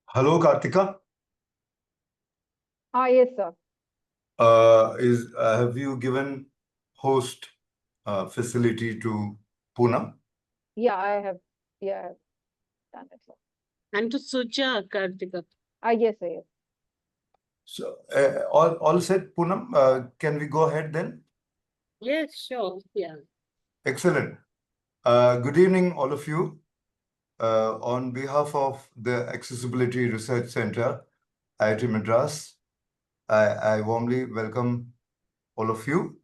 Hello, Kartika. Yes, sir. Have you given host facility to Poonam? Yeah, I have. Yeah, I have done it, sir. And to Suja, Kartika. Yes, sir. Yes. So, all said, Poonam. Can we go ahead then? Yes, sure. Yeah. Excellent. Good evening, all of you. On behalf of the Accessibility Research Center, IIT Madras, I warmly welcome all of you.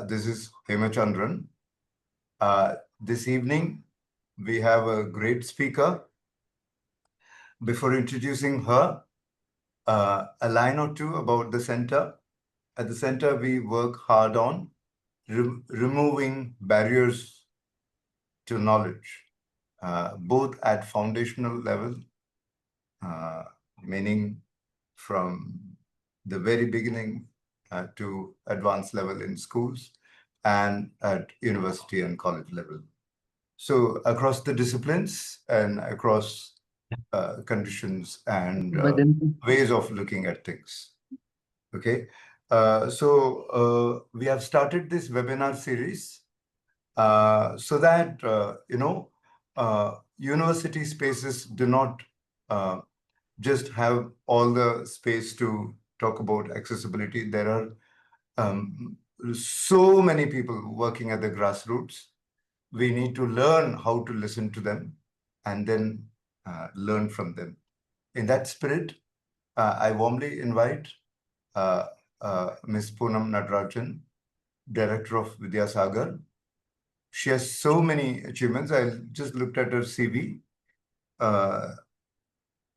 This is Hema Chandran. This evening, we have a great speaker. Before introducing her, a line or two about the center. At the center, we work hard on removing barriers to knowledge, both at foundational level, meaning from the very beginning to advanced level in schools, and at university and college level. So across the disciplines and across conditions and ways of looking at things. Okay. So we have started this webinar series so that, university spaces do not just have all the space to talk about accessibility. There are so many people working at the grassroots. We need to learn how to listen to them and then learn from them. In that spirit, I warmly invite Ms. Poonam Natarajan, Director of Vidya Sagar. She has so many achievements. I just looked at her CV.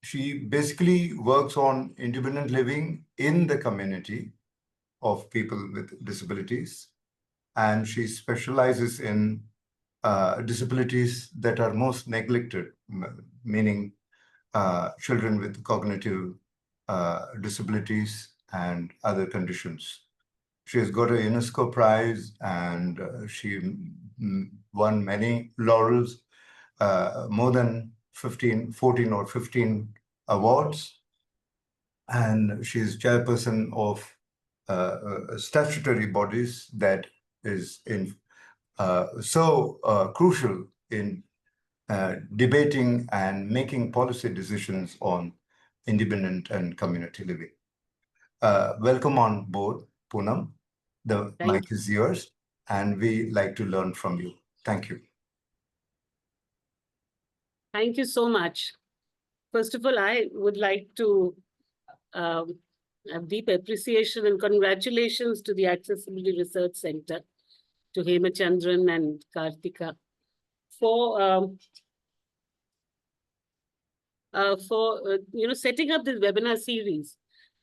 She basically works on independent living in the community of people with disabilities. And she specializes in disabilities that are most neglected, meaning children with cognitive disabilities and other conditions. She has got a UNESCO prize and she won many laurels, more than 14 or 15 awards. And she's chairperson of statutory bodies that is crucial in debating and making policy decisions on independent and community living. Welcome on board, Poonam. The mic is yours, and we like to learn from you. Thank you. Thank you so much. First of all, I would like to have deep appreciation and congratulations to the Accessibility Research Center, to Hema Chandran and Kartika for setting up this webinar series,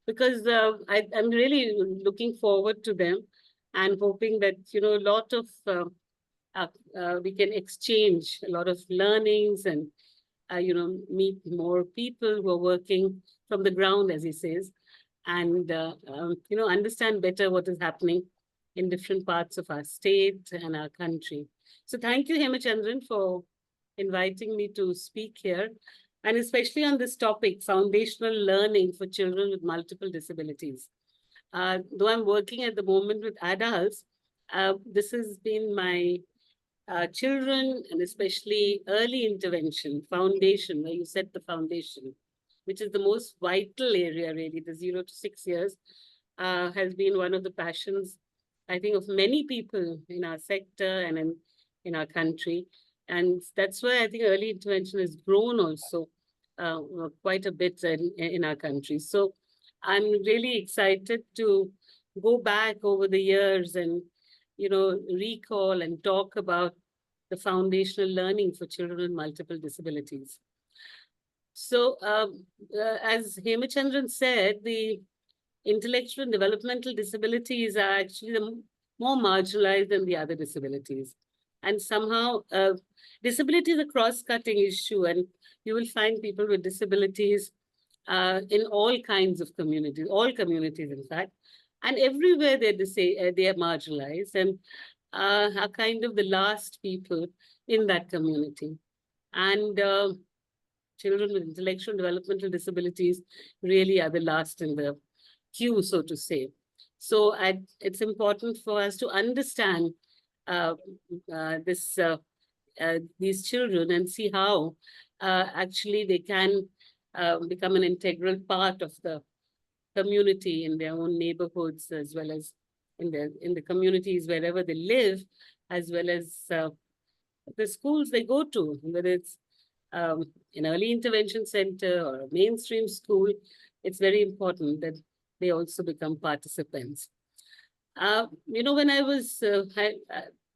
because I'm really looking forward to them and hoping that a lot of we can exchange a lot of learnings and meet more people who are working from the ground, as he says, and understand better what is happening in different parts of our state and our country. So thank you, Hema Chandran, for inviting me to speak here, and especially on this topic, foundational learning for children with multiple disabilities. Though I'm working at the moment with adults, this has been my children, and especially early intervention, foundation, where you set the foundation, which is the most vital area, really. The 0 to 6 years has been one of the passions, I think, of many people in our sector and in our country. And that's why I think early intervention has grown also quite a bit in our country. So I'm really excited to go back over the years and, recall and talk about the foundational learning for children with multiple disabilities. So as Hema Chandran said, the intellectual and developmental disabilities are actually the more marginalized than the other disabilities. And somehow disability is a cross-cutting issue, and you will find people with disabilities in all kinds of communities, all communities, in fact. And everywhere they are marginalized and are kind of the last people in that community. And children with intellectual and developmental disabilities really are the last in the queue, so to say. So it's important for us to understand uh, these children and see how actually they can become an integral part of the community in their own neighborhoods, as well as in the communities wherever they live, as well as the schools they go to, whether it's an early intervention center or a mainstream school. It's very important that they also become participants. When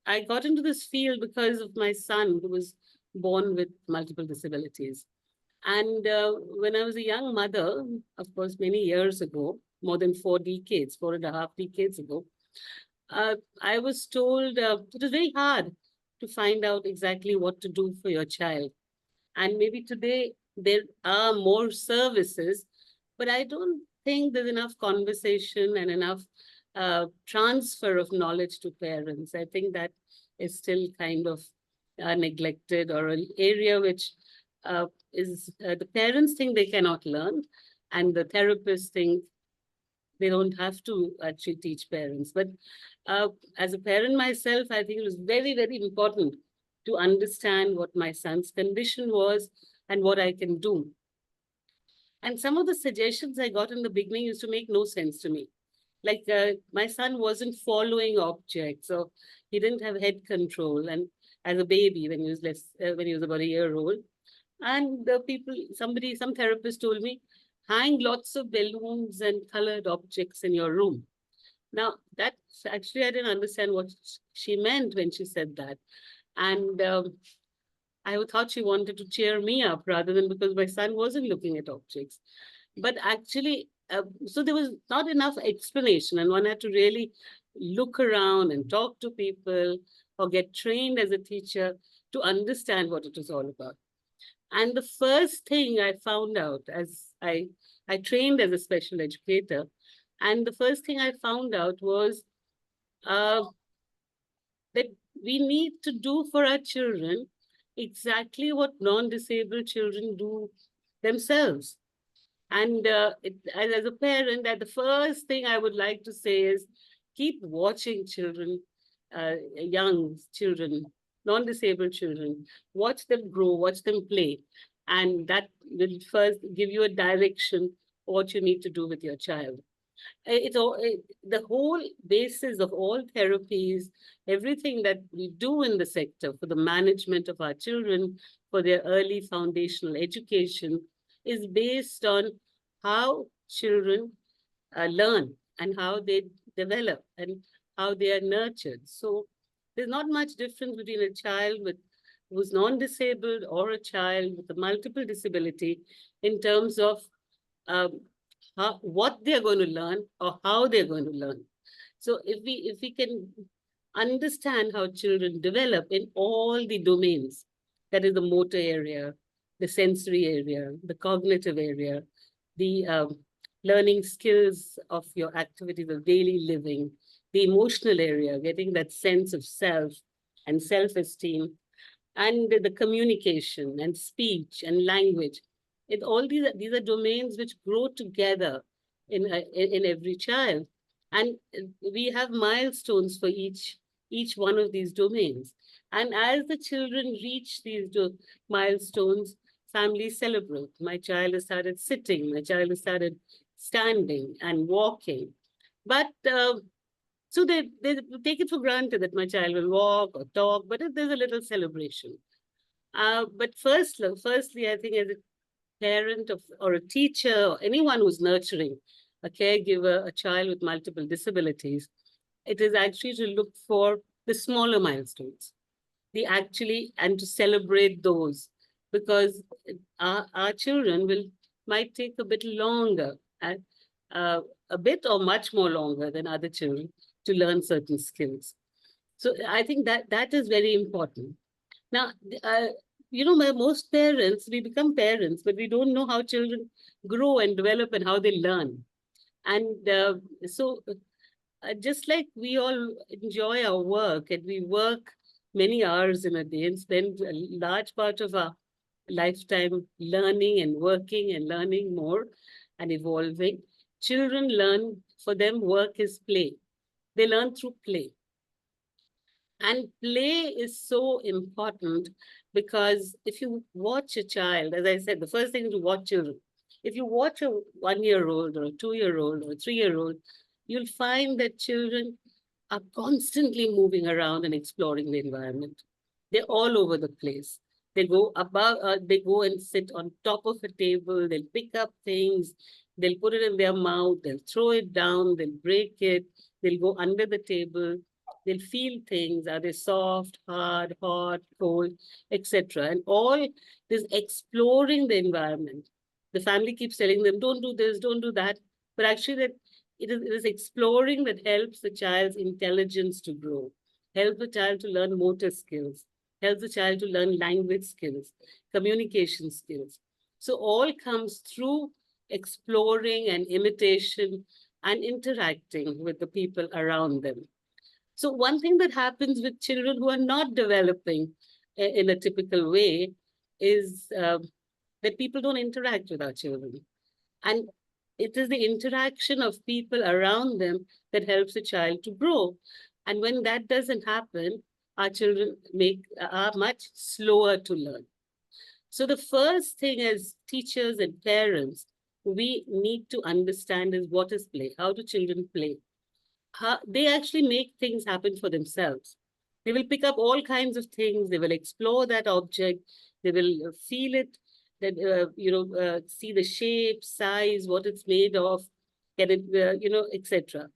I got into this field because of my son, who was born with multiple disabilities. And when I was a young mother, of course, many years ago, more than 4 decades, 4.5 decades ago, I was told it was very hard to find out exactly what to do for your child. And maybe today there are more services, but I don't think there's enough conversation and enough transfer of knowledge to parents. I think that is still kind of neglected, or an area which the parents think they cannot learn, and the therapists think they don't have to actually teach parents. But as a parent myself, I think it was very, very important to understand what my son's condition was and what I can do. And some of the suggestions I got in the beginning used to make no sense to me. Like my son wasn't following objects, so he didn't have head control. And as a baby, when he was about a year old, and some therapist told me, hang lots of balloons and colored objects in your room. Now, that's actually, I didn't understand what she meant when she said that. And I thought she wanted to cheer me up rather than because my son wasn't looking at objects. But actually, so there was not enough explanation, and one had to really look around and talk to people or get trained as a teacher to understand what it was all about. And the first thing I found out, as I trained as a special educator, and the first thing I found out was that we need to do for our children exactly what non-disabled children do themselves. And as a parent, that the first thing I would like to say is keep watching children, young children, non-disabled children, watch them grow, watch them play. And that will first give you a direction what you need to do with your child. The whole basis of all therapies, everything that we do in the sector for the management of our children, for their early foundational education, is based on how children learn and how they develop and how they are nurtured. So there's not much difference between a child who's non-disabled or a child with a multiple disability in terms of what they're going to learn or how they're going to learn. So if we can understand how children develop in all the domains, that is the motor area, the sensory area, the cognitive area, the learning skills of your activities of daily living, the emotional area, getting that sense of self and self-esteem, and the communication and speech and language. All these are domains which grow together in every child. And we have milestones for each one of these domains. And as the children reach these milestones, families celebrate. My child has started sitting, my child has started standing and walking. But so they take it for granted that my child will walk or talk, but there's a little celebration. But firstly, I think as a parent or a teacher or anyone who's nurturing a caregiver, a child with multiple disabilities, it is actually to look for the smaller milestones, and to celebrate those, because our children might take a bit longer, a bit or much more longer than other children to learn certain skills. So I think that is very important. Now, most parents, we become parents, but we don't know how children grow and develop and how they learn. And so just like we all enjoy our work and we work many hours in a day and spend a large part of our lifetime learning and working and learning more and evolving, children learn, for them, work is play. They learn through play. And play is so important because if you watch a child, as I said, the first thing is to watch children. If you watch a 1-year-old or a 2-year-old or a 3-year-old, you'll find that children are constantly moving around and exploring the environment. They're all over the place. They go above, they go and sit on top of a table, they'll pick up things, they'll put it in their mouth, they'll throw it down, they'll break it, they'll go under the table, they'll feel things. Are they soft, hard, hot, cold, etc.? And all this exploring the environment. The family keeps telling them, don't do this, don't do that. But actually, it is exploring that helps the child's intelligence to grow, helps the child to learn motor skills, helps the child to learn language skills, communication skills. So all comes through exploring and imitation and interacting with the people around them. So one thing that happens with children who are not developing in a typical way is that people don't interact with our children. And it is the interaction of people around them that helps a child to grow. And when that doesn't happen, our children are much slower to learn. So the first thing as teachers and parents, we need to understand is what is play? How do children play? They actually make things happen for themselves. They will pick up all kinds of things. They will explore that object. They will feel it, that see the shape, size, what it's made of, get it, etc.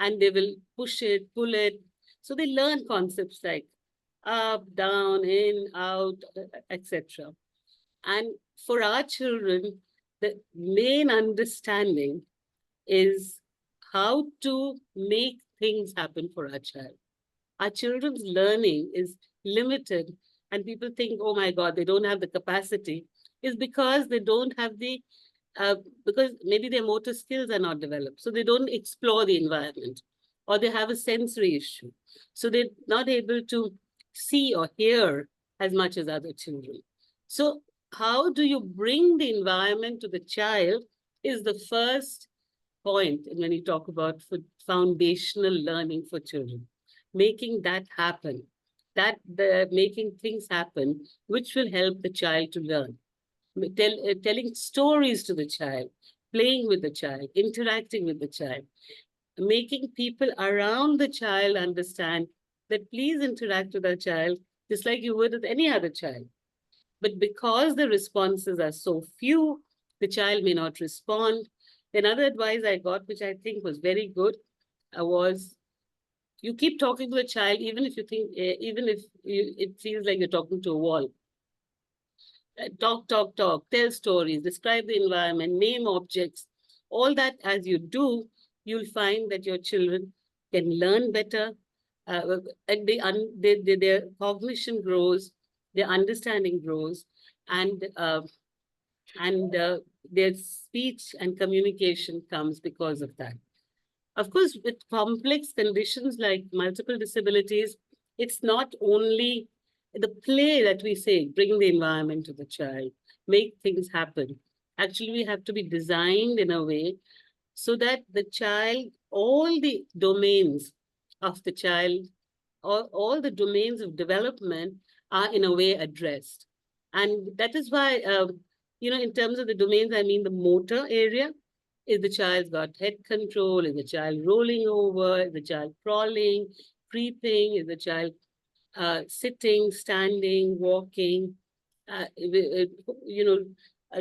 And they will push it, pull it. So they learn concepts like up, down, in, out, etc. And for our children, the main understanding is how to make things happen for our child. Our children's learning is limited, and people think, oh my God, they don't have the capacity, is because they don't have because maybe their motor skills are not developed. So they don't explore the environment, or they have a sensory issue. So they're not able to see or hear as much as other children. So how do you bring the environment to the child is the first point when you talk about foundational learning for children, making that happen, making things happen, which will help the child to learn. Telling stories to the child, playing with the child, interacting with the child, making people around the child understand that please interact with the child just like you would with any other child. But because the responses are so few, the child may not respond. Another advice I got, which I think was very good, was you keep talking to a child, even if you think, it feels like you're talking to a wall. Talk, tell stories, describe the environment, name objects. All that as you do, you'll find that your children can learn better, and their cognition grows, their understanding grows, and their speech and communication comes because of that. Of course, with complex conditions like multiple disabilities, it's not only the play that we say, bring the environment to the child, make things happen. Actually, we have to be designed in a way so that the child, all the domains of the child, all the domains of development are in a way addressed. And that is why, in terms of the domains, I mean the motor area. Is the child's got head control? Is the child rolling over? Is the child crawling, creeping? Is the child sitting, standing, walking,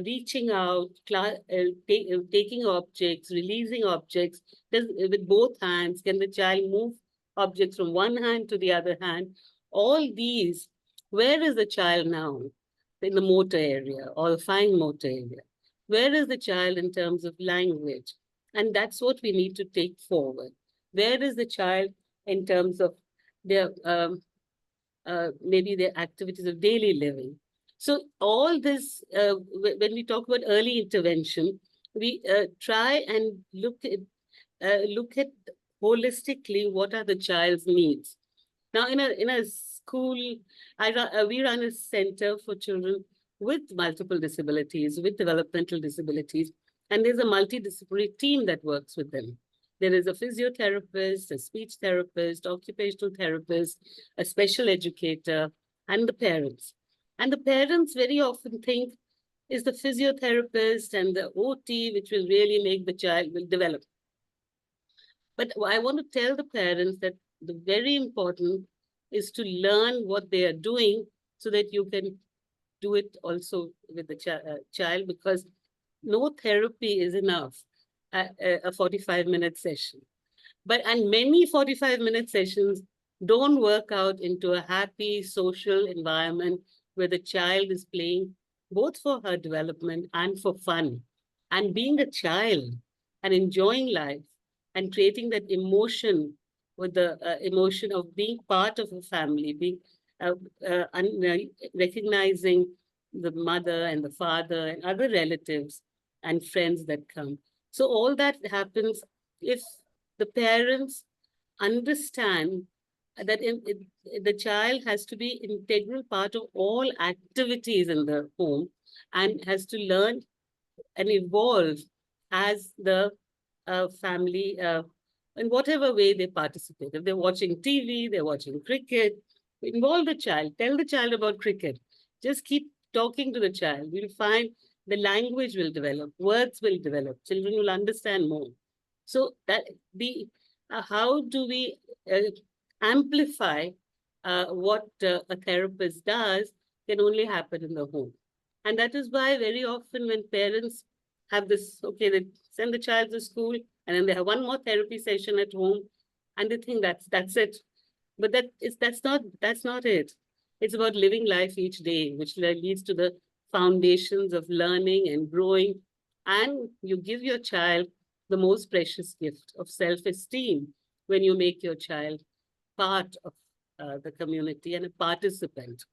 reaching out, taking objects, releasing objects with both hands? Can the child move objects from one hand to the other hand? All these, where is the child now? In the motor area or the fine motor area? Where is the child in terms of language? And that's what we need to take forward. Where is the child in terms of their maybe their activities of daily living? So all this, when we talk about early intervention, we try and look at holistically what are the child's needs. Now, in a school, we run a center for children with multiple disabilities, with developmental disabilities, and there's a multidisciplinary team that works with them. There is a physiotherapist, a speech therapist, occupational therapist, a special educator, and the parents. And the parents very often think is the physiotherapist and the OT, which will really make the child will develop. But I want to tell the parents that the very important is to learn what they are doing so that you can do it also with the child, because no therapy is enough, a 45-minute session. And many 45-minute sessions don't work out into a happy social environment where the child is playing both for her development and for fun. And being a child and enjoying life and creating that emotion with the emotion of being part of a family, being recognizing the mother and the father and other relatives and friends that come. So all that happens if the parents understand that the child has to be integral part of all activities in the home and has to learn and evolve as the family in whatever way they participate. If they're watching TV, they're watching cricket, involve the child, tell the child about cricket. Just keep talking to the child. You'll find the language will develop, words will develop, children will understand more. So that how do we amplify what a therapist does can only happen in the home. And that is why very often when parents have this, okay, they send the child to school and then they have one more therapy session at home and they think that's it. But that's not it. It's about living life each day, which leads to the foundations of learning and growing. And you give your child the most precious gift of self-esteem when you make your child part of the community and a participant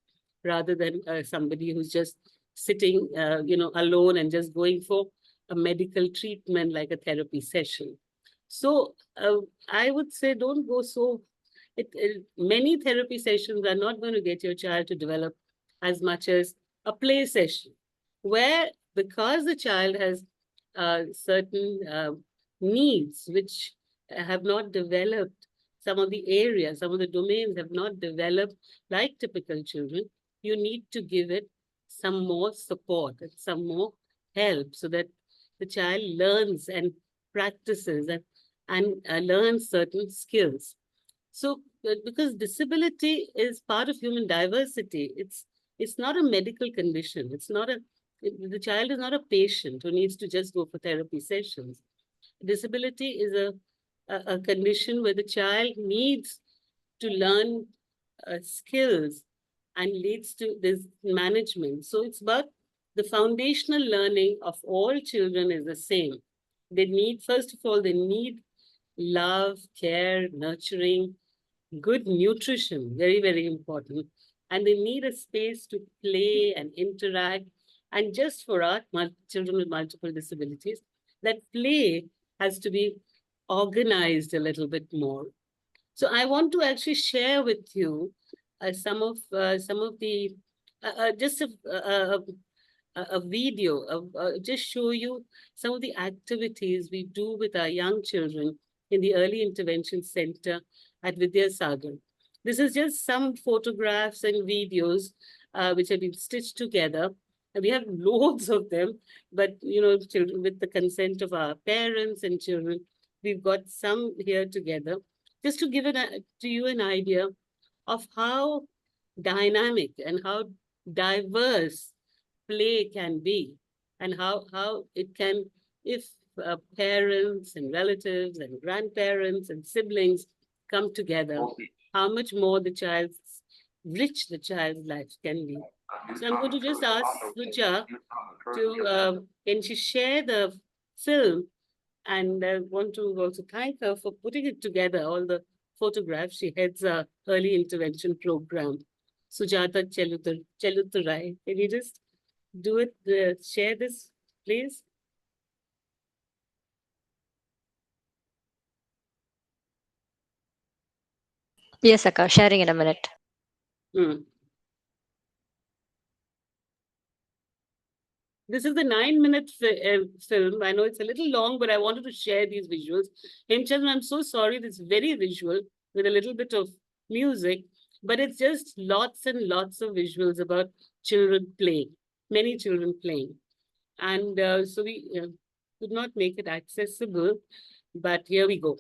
rather than somebody who's just sitting, alone and just going for a medical treatment like a therapy session. So I would say don't go so. Many therapy sessions are not going to get your child to develop as much as a play session, where because the child has certain needs which have not developed, some of the areas, some of the domains have not developed like typical children, you need to give it some more support and some more help so that the child learns and practices and learns certain skills. So because disability is part of human diversity, it's not a medical condition. The child is not a patient who needs to just go for therapy sessions. Disability is a condition where the child needs to learn skills and leads to this management. So it's about the foundational learning of all children is the same. They need, first of all, they need love, care, nurturing, good nutrition, very, very important. And they need a space to play and interact. And just for our children with multiple disabilities, that play has to be organized a little bit more. So I want to actually share with you some of the just a video of just show you some of the activities we do with our young children in the Early Intervention Center at Vidya Sagar. This is just some photographs and videos which have been stitched together. And we have loads of them, but children, with the consent of our parents and children, we've got some here together, just to give to you an idea of how dynamic and how diverse play can be, and how it can, if parents and relatives and grandparents and siblings come together, how much more rich the child's life can be. So I'm going to just ask Suja to, can she share the film? And I want to also thank her for putting it together, all the photographs. She heads a early intervention program. Sujata Cheluturai. Can you just do it, share this, please? Yes, Akka, sharing in a minute. Mm. This is the 9-minute film. I know it's a little long, but I wanted to share these visuals. Hemchand, I'm so sorry, this is very visual with a little bit of music, but it's just lots and lots of visuals about children playing, many children playing. And so we could not make it accessible, but here we go.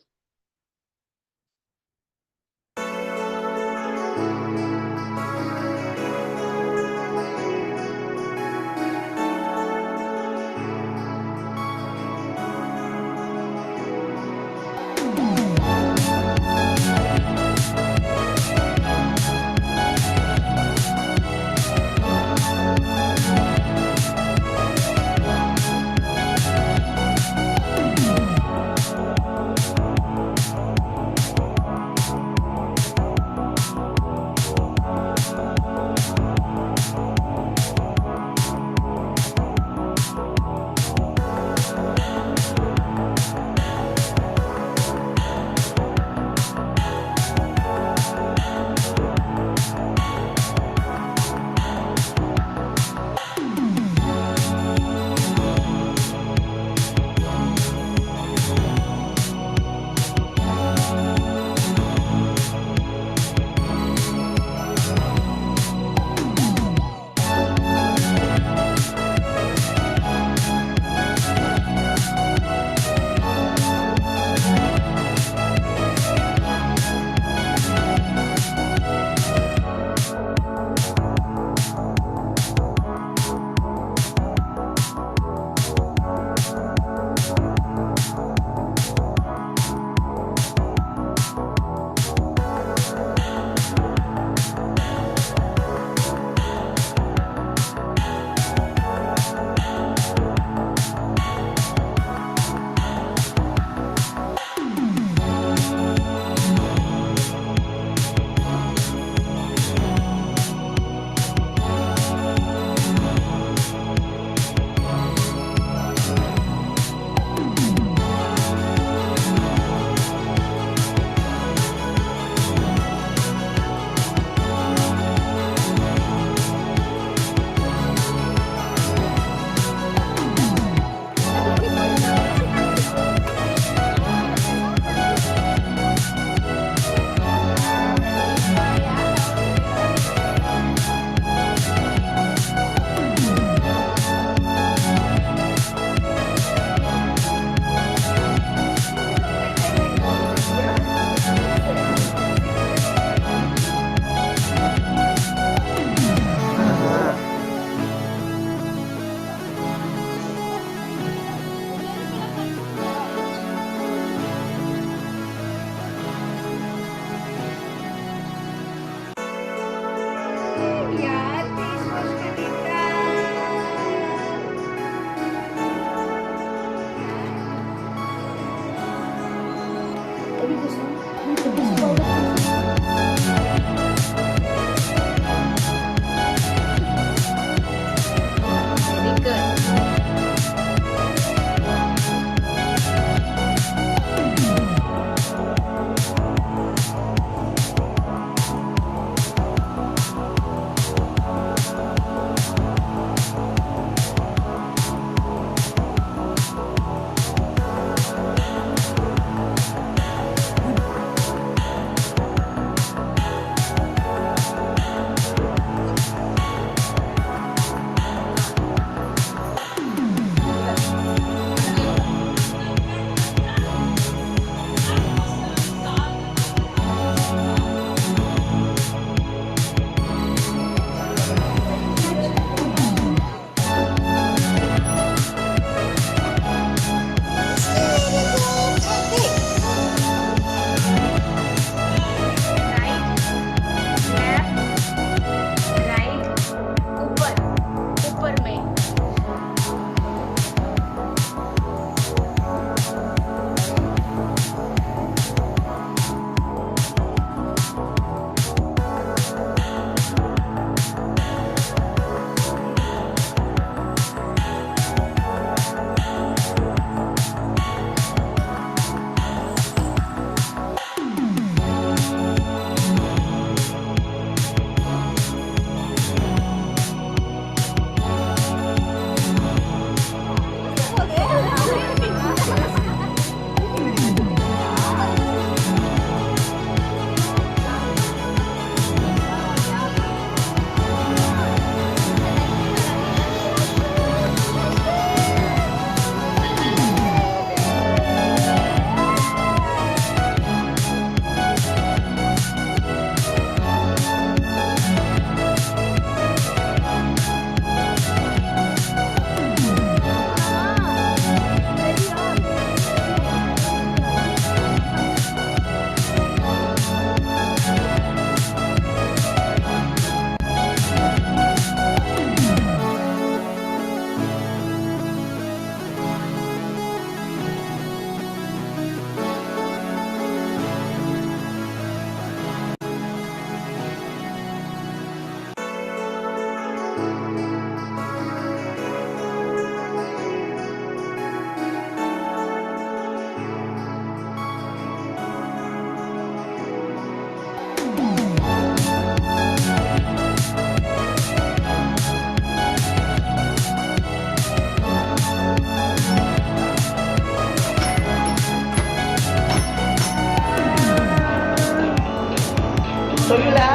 சொல்லுடா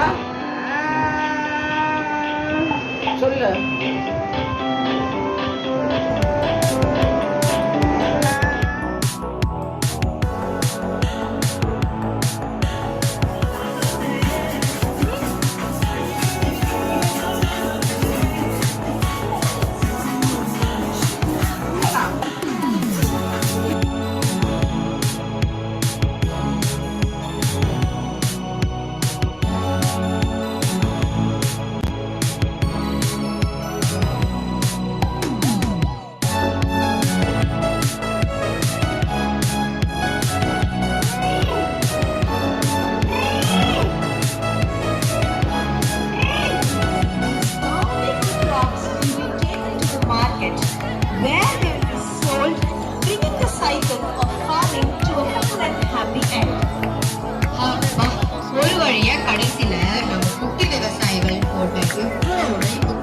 சொல்லு where they will be sold, bringing the cycle of farming to a full and happy end. ஒரு வழியா கடைசியில நம்ம குட்டி விவசாயிகள் போட்ட இவ்வளவு உழைப்பு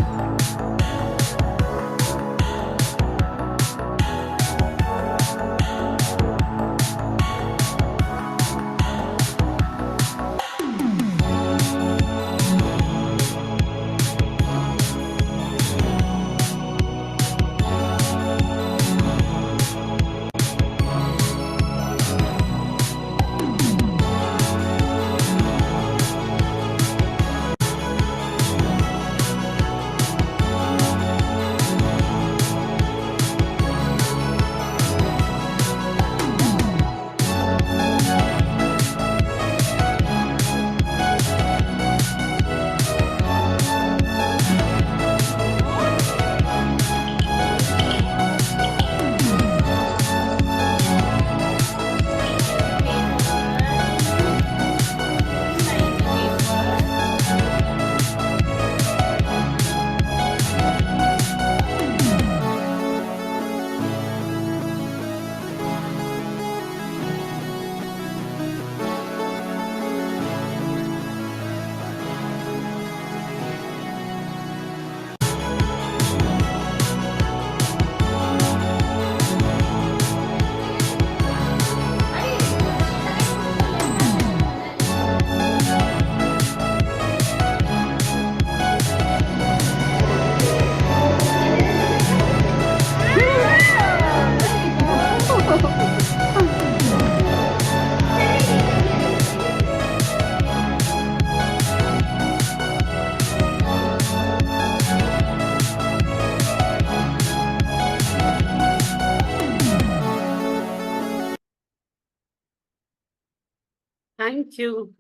Thank you.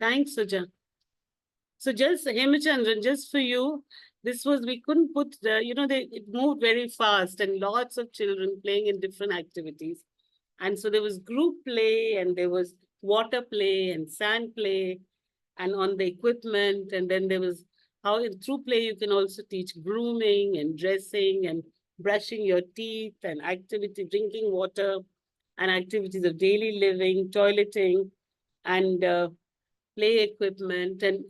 Thanks, Suja. So just Hemachandran, just for you, this was, we couldn't put the, it moved very fast and lots of children playing in different activities. And so there was group play and there was water play and sand play and on the equipment. And then there was how through play you can also teach grooming and dressing and brushing your teeth and activity, drinking water and activities of daily living, toileting and play equipment and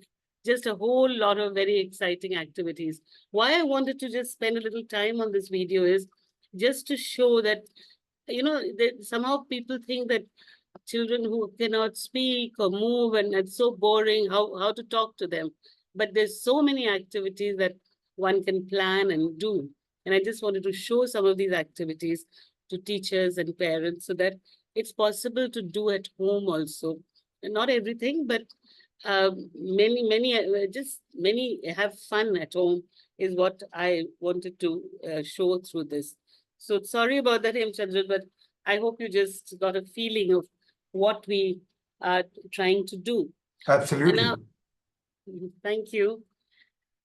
just a whole lot of very exciting activities. Why I wanted to just spend a little time on this video is just to show that, that somehow people think that children who cannot speak or move and it's so boring, how to talk to them. But there's so many activities that one can plan and do. And I just wanted to show some of these activities to teachers and parents so that it's possible to do at home also. And not everything, but many have fun at home is what I wanted to show through this. So sorry about that, Hemachandran, but I hope you just got a feeling of what we are trying to do. Absolutely. Now, thank you.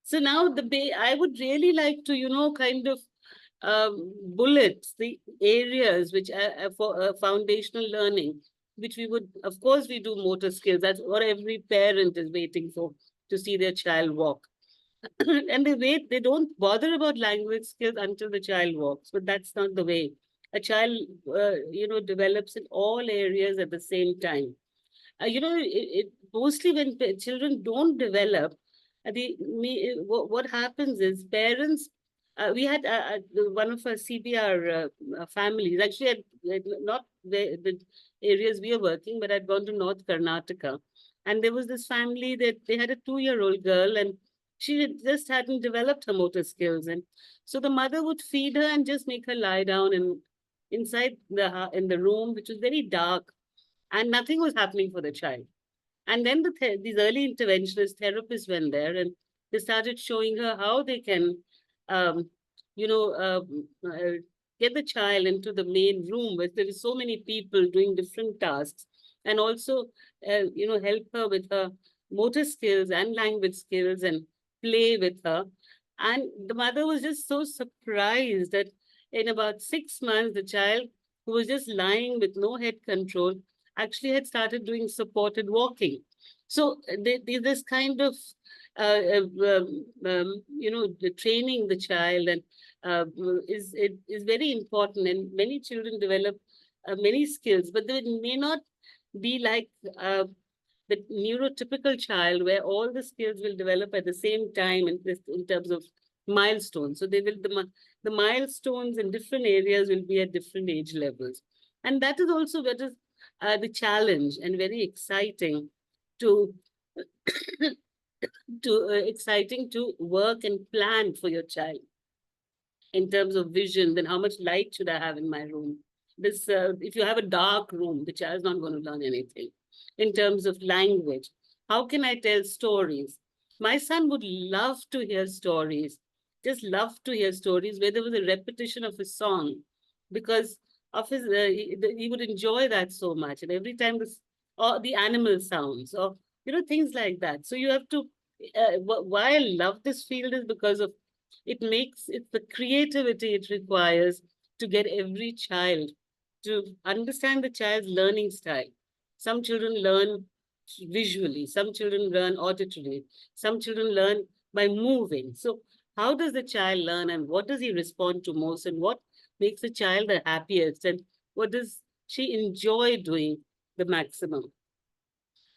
So now I would really like to, kind of bullet the areas which are for foundational learning, which we would, of course, we do motor skills. That's what every parent is waiting for, to see their child walk. and they wait, they don't bother about language skills until the child walks, but that's not the way. A child, develops in all areas at the same time. Mostly when children don't develop, what happens is parents. We had one of our CBR families, actually, not the areas we are working, but I'd gone to North Karnataka. And there was this family that they had a 2-year-old girl, and just hadn't developed her motor skills. And so the mother would feed her and just make her lie down and inside in the room, which was very dark, and nothing was happening for the child. And then these early interventionist therapists went there and they started showing her how they can, um, you know, get the child into the main room where there is so many people doing different tasks, and also, help her with her motor skills and language skills and play with her. And the mother was just so surprised that in about 6 months, the child who was just lying with no head control actually had started doing supported walking. So this kind of, the training the child and is very important. And many children develop many skills, but they may not be like the neurotypical child, where all the skills will develop at the same time in terms of milestones. So the milestones in different areas will be at different age levels, and that is also what is the challenge, and very exciting to exciting to work and plan for your child in terms of vision. Then how much light should I have in my room? If you have a dark room, the child's not going to learn anything. In terms of language, how can I tell stories? My son would love to hear stories, just love to hear stories where there was a repetition of a song, because of his he would enjoy that so much. And every time or the animal sounds, or things like that. So you have to why I love this field is because of it's the creativity it requires to get every child to understand the child's learning style. Some children learn visually, some children learn auditory, some children learn by moving. So how does the child learn, and what does he respond to most, and what makes the child the happiest, and what does she enjoy doing the maximum?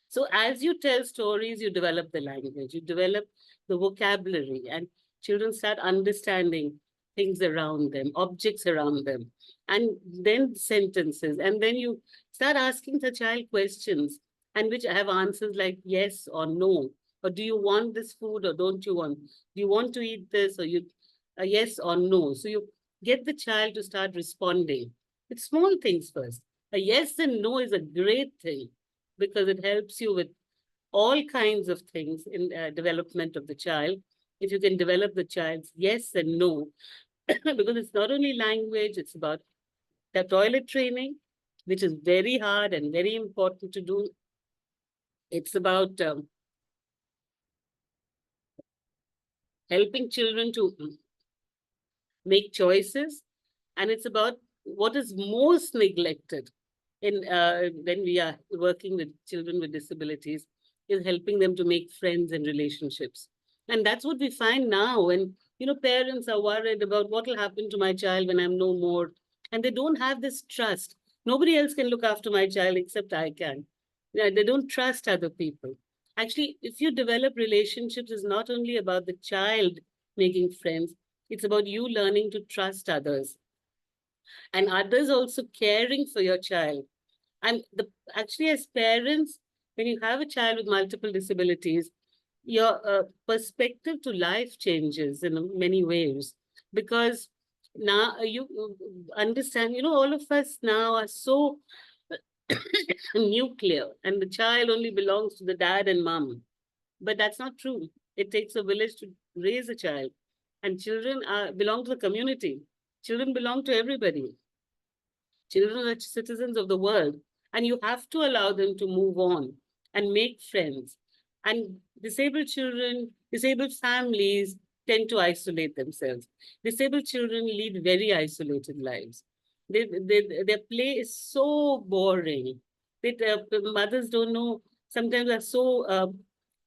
So as you tell stories, you develop the language, you develop the vocabulary, and children start understanding things around them, objects around them, and then sentences. And then you start asking the child questions, and which have answers like yes or no, or do you want this food or don't you want? Do you want to eat this, or you a yes or no? So you get the child to start responding with small things first. A yes and no is a great thing because it helps you with all kinds of things in development of the child. If you can develop the child's yes and no, because it's not only language, it's about the toilet training, which is very hard and very important to do. It's about helping children to make choices, and it's about what is most neglected in when we are working with children with disabilities, is helping them to make friends and relationships. And that's what we find now. And parents are worried about what will happen to my child when I'm no more, and they don't have this trust. Nobody else can look after my child except I can. Yeah, they don't trust other people. Actually, if you develop relationships, it's not only about the child making friends, it's about you learning to trust others, and others also caring for your child. And actually, as parents, when you have a child with multiple disabilities, your perspective to life changes in many ways, because now you understand, all of us now are so nuclear, and the child only belongs to the dad and mom. But that's not true. It takes a village to raise a child, and children belong to the community. Children belong to everybody. Children are citizens of the world, and you have to allow them to move on and make friends. And disabled children, disabled families tend to isolate themselves. Disabled children lead very isolated lives. Their play is so boring that mothers don't know, sometimes are so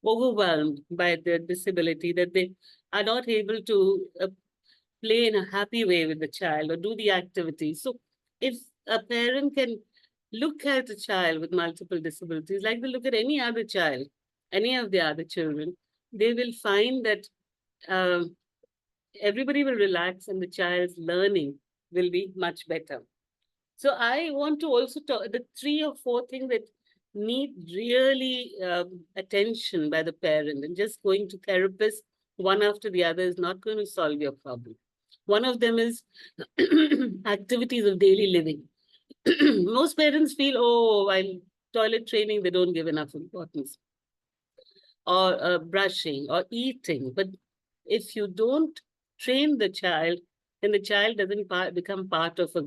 overwhelmed by their disability, that they are not able to play in a happy way with the child or do the activities. So if a parent can look at a child with multiple disabilities, like they look at any other child, any of the other children, they will find that everybody will relax and the child's learning will be much better. So I want to also talk the 3 or 4 things that need really attention by the parent, and just going to therapists one after the other is not going to solve your problem. One of them is activities of daily living. Most parents feel, oh, while toilet training, they don't give enough importance, or brushing or eating. But if you don't train the child, then the child doesn't become part of a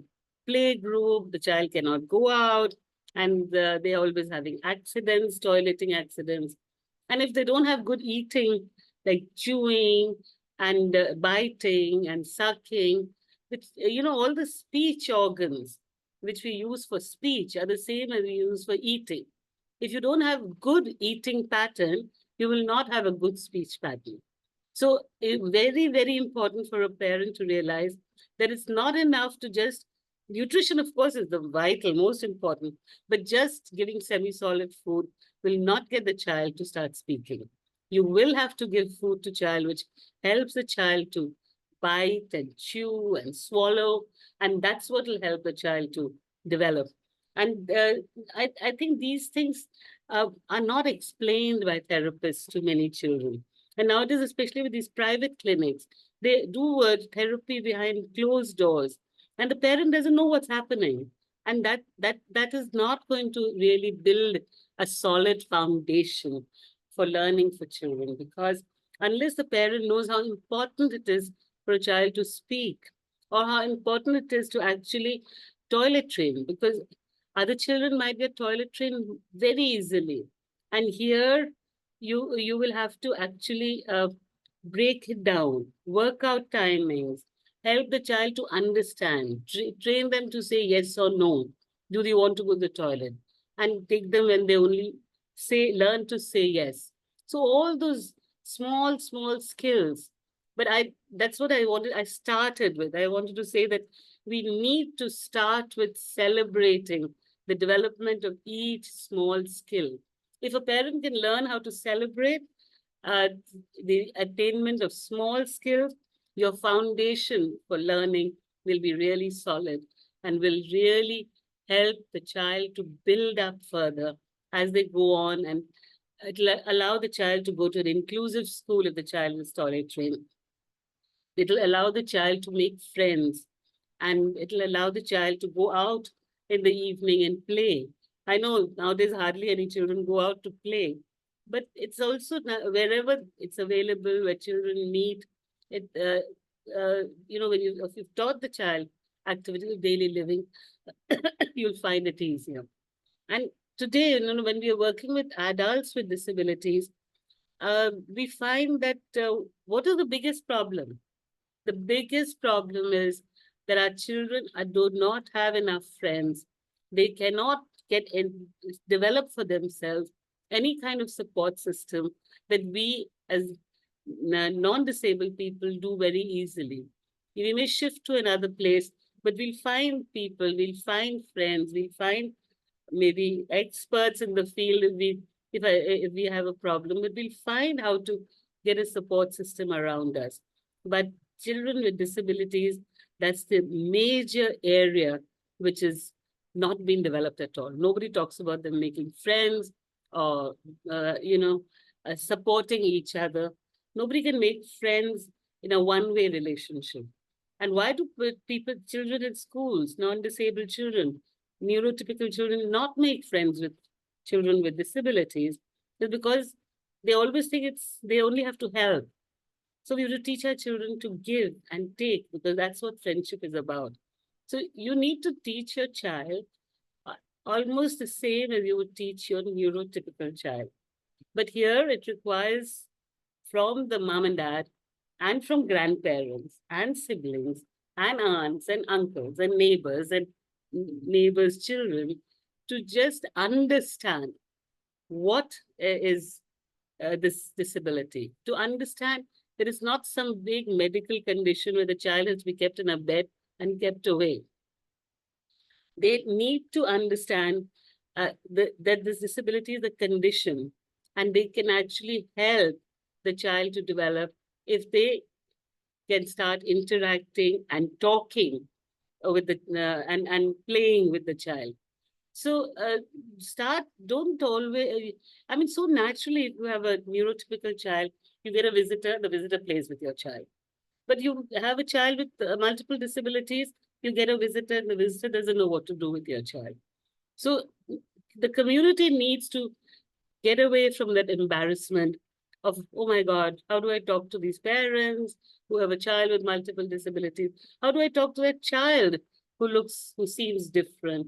play group. The child cannot go out, and they're always having accidents, toileting accidents. And if they don't have good eating, like chewing and biting and sucking, which, all the speech organs which we use for speech are the same as we use for eating. If you don't have good eating pattern, you will not have a good speech pattern. So very, very important for a parent to realize that it's not enough to just, nutrition, of course, is the vital, most important, but just giving semi-solid food will not get the child to start speaking. You will have to give food to child, which helps the child to bite and chew and swallow, and that's what will help the child to develop. And I think these things are not explained by therapists to many children. And nowadays, especially with these private clinics, they do therapy behind closed doors, and the parent doesn't know what's happening. And that is not going to really build a solid foundation for learning for children, because unless the parent knows how important it is for a child to speak, or how important it is to actually toilet train, because other children might get toilet trained very easily. And here you will have to actually break it down, work out timings, help the child to understand, train them to say yes or no. Do they want to go to the toilet? And take them when they only learn to say yes. So all those small, small skills. But that's what I started with. I wanted to say that we need to start with celebrating the development of each small skill. If a parent can learn how to celebrate the attainment of small skills, your foundation for learning will be really solid and will really help the child to build up further as they go on, and it'll allow the child to go to an inclusive school if the child is toilet trained. It'll allow the child to make friends, and it'll allow the child to go out in the evening and play. I know nowadays hardly any children go out to play, but it's also wherever it's available, where children meet. It, when if you've taught the child activities of daily living, you'll find it easier. And today, when we are working with adults with disabilities, we find that what is the biggest problem? The biggest problem is that our children do not have enough friends. They cannot develop for themselves any kind of support system that we as non-disabled people do very easily. We may shift to another place, but we'll find people, we'll find friends, we'll find maybe experts in the field if we have a problem, but we'll find how to get a support system around us. But children with disabilities, that's the major area which is not being developed at all. Nobody talks about them making friends or, supporting each other. Nobody can make friends in a one-way relationship. And why do children in schools, non-disabled children, neurotypical children, not make friends with children with disabilities? It's because they always think they only have to help. So we have to teach our children to give and take, because that's what friendship is about. So you need to teach your child almost the same as you would teach your neurotypical child. But here it requires from the mom and dad, and from grandparents and siblings and aunts and uncles and neighbors' children to just understand what is this disability, to understand there is not some big medical condition where the child has to be kept in a bed and kept away. They need to understand that this disability is a condition, and they can actually help the child to develop if they can start interacting and talking with the and playing with the child. So don't always, I mean, so naturally, if you have a neurotypical child, you get a visitor, the visitor plays with your child. But you have a child with multiple disabilities, you get a visitor, and the visitor doesn't know what to do with your child. So the community needs to get away from that embarrassment of, oh my God, how do I talk to these parents who have a child with multiple disabilities? How do I talk to a child who seems different?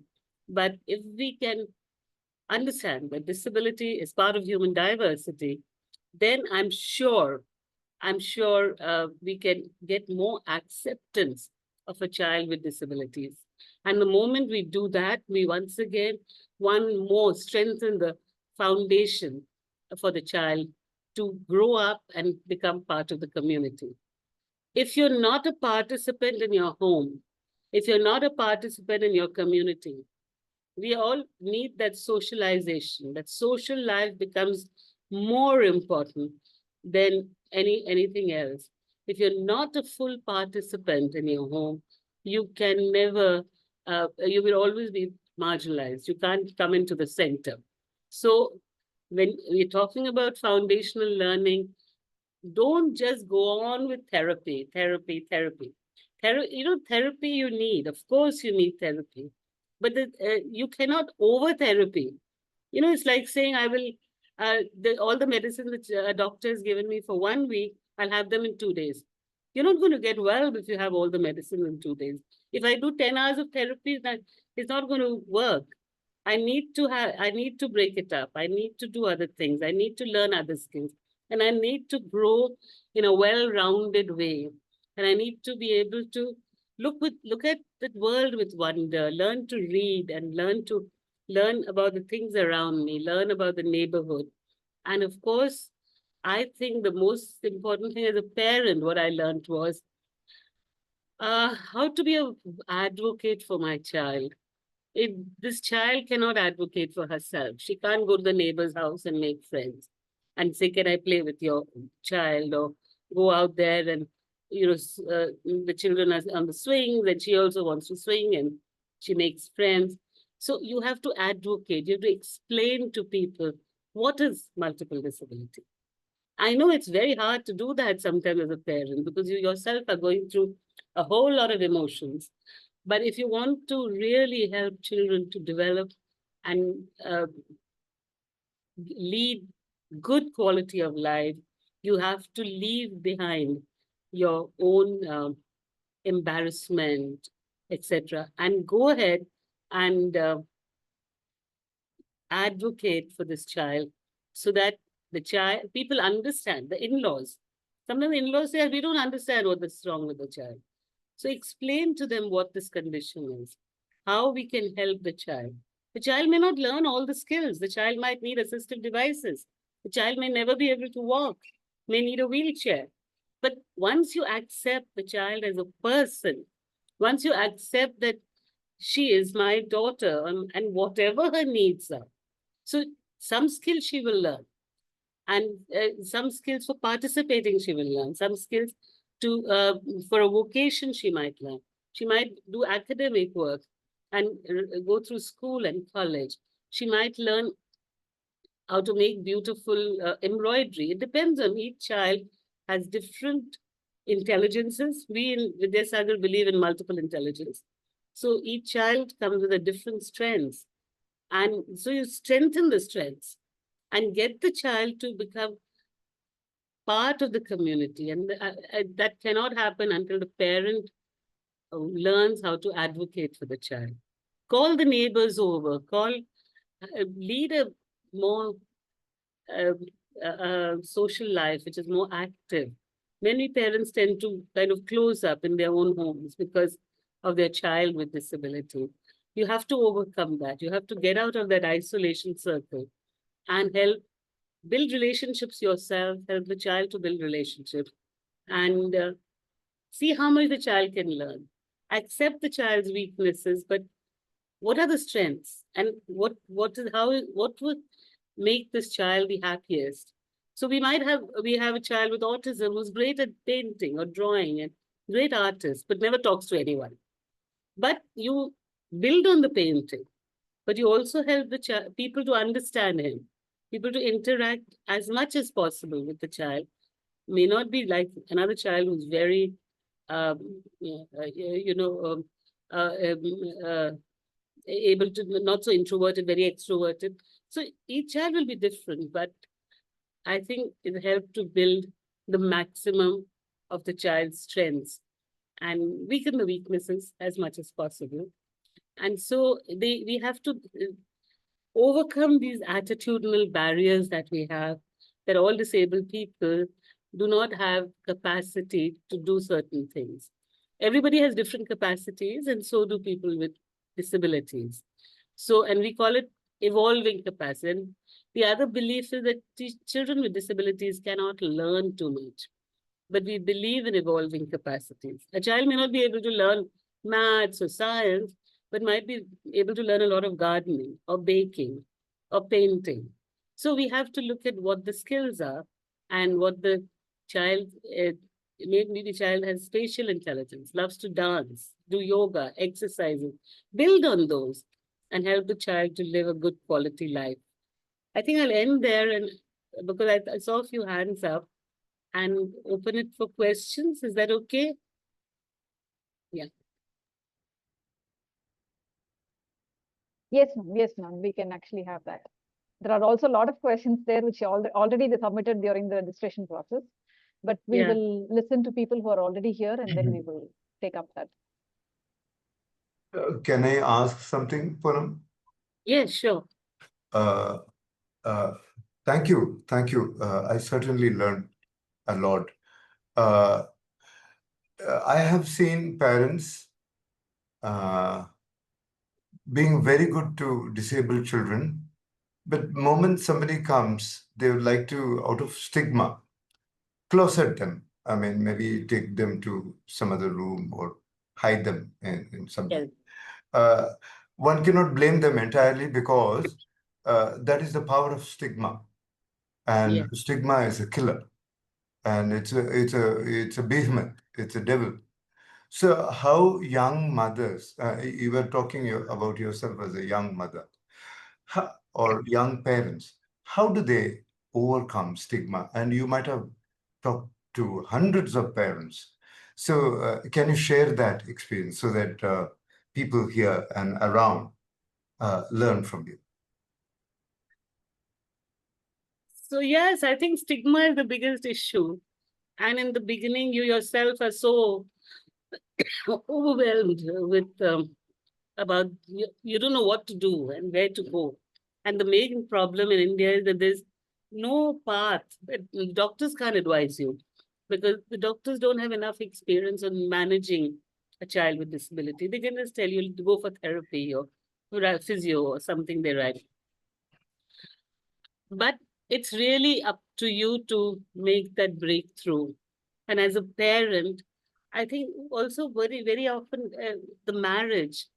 But if we can understand that disability is part of human diversity, then I'm sure we can get more acceptance of a child with disabilities. And the moment we do that, we once again, one more strengthen the foundation for the child to grow up and become part of the community. If you're not a participant in your home, if you're not a participant in your community, we all need that socialization. That social life becomes more important than anything else. If you're not a full participant in your home, you can never, you will always be marginalized. You can't come into the center. So when we're talking about foundational learning, don't just go on with therapy. Therapy you need. Of course, you need therapy, but you cannot over therapy. It's like saying I will all the medicine that a doctor has given me for 1 week, I'll have them in 2 days. You're not going to get well if you have all the medicine in 2 days. If I do 10 hours of therapy, that it's not going to work. I need to break it up. I need to do other things. I need to learn other skills. And I need to grow in a well-rounded way. And I need to be able to look at the world with wonder, learn to read and learn about the things around me, learn about the neighborhood. And of course, I think the most important thing as a parent, what I learned was how to be an advocate for my child. This child cannot advocate for herself. She can't go to the neighbor's house and make friends and say, can I play with your child? Or go out there and, the children are on the swings and she also wants to swing and she makes friends. So you have to advocate, you have to explain to people what is multiple disability. I know it's very hard to do that sometimes as a parent because you yourself are going through a whole lot of emotions. But if you want to really help children to develop and lead good quality of life, you have to leave behind your own embarrassment, etc., and go ahead and advocate for this child so that people understand, the in-laws. Sometimes the in-laws say, we don't understand what's wrong with the child. So explain to them what this condition is, how we can help the child. The child may not learn all the skills. The child might need assistive devices. The child may never be able to walk, may need a wheelchair. But once you accept the child as a person, once you accept that she is my daughter and whatever her needs are, so some skills she will learn, and some skills for participating she will learn, some skills for a vocation she might learn. She might do academic work and go through school and college. She might learn how to make beautiful embroidery. It depends on each child has different intelligences. We in Vidya Sagar believe in multiple intelligence. So each child comes with a different strengths. And so you strengthen the strengths and get the child to become part of the community. And that cannot happen until the parent learns how to advocate for the child. Call the neighbors over, lead a more social life, which is more active. Many parents tend to kind of close up in their own homes because of their child with disability. You have to overcome that. You have to get out of that isolation circle and help build relationships yourself, help the child to build relationships, and see how much the child can learn. Accept the child's weaknesses, but what are the strengths, and what would make this child the happiest? So we have a child with autism who's great at painting or drawing and great artist, but never talks to anyone. But you build on the painting, but you also help the people to understand him, people to interact as much as possible with the child. May not be like another child who's very, yeah, able to, not so introverted, very extroverted. So each child will be different, but I think it helped to build the maximum of the child's strengths and weaken the weaknesses as much as possible. And so we have to overcome these attitudinal barriers that we have, that all disabled people do not have capacity to do certain things. Everybody has different capacities, and so do people with disabilities. So, and we call it evolving capacity. And the other belief is that children with disabilities cannot learn too much, but we believe in evolving capacities. A child may not be able to learn maths or science, but might be able to learn a lot of gardening or baking or painting. So we have to look at what the skills are and what the child, maybe the child has spatial intelligence, loves to dance, do yoga, exercising, build on those and help the child to live a good quality life. I think I'll end there, and because I saw a few hands up, and open it for questions. Is that okay? Yeah. Yes, ma'am. Yes, ma'am. We can actually have that. There are also a lot of questions there which already they submitted during the registration process. But we will listen to people who are already here, and then we will take up that. Can I ask something, Poonam? Yeah, sure. Thank you. Thank you. I certainly learned a lot. I have seen parents being very good to disabled children, but moment somebody comes, they would like to, out of stigma, closet them. I mean, maybe take them to some other room or hide them in something. One cannot blame them entirely, because that is the power of stigma, and stigma is a killer, and it's a behemoth, it's a devil. So how young mothers, you were talking about yourself as a young mother, or young parents, how do they overcome stigma? And you might have talked to hundreds of parents. So can you share that experience so that people here and around learn from you? So yes, I think stigma is the biggest issue. And in the beginning, you yourself are so overwhelmed with about you don't know what to do and where to go. And the main problem in India is that there's no path. Doctors can't advise you, because the doctors don't have enough experience on managing a child with disability. They can just tell you to go for therapy or physio or something they write. But it's really up to you to make that breakthrough. And as a parent, I think also very, very often the marriage,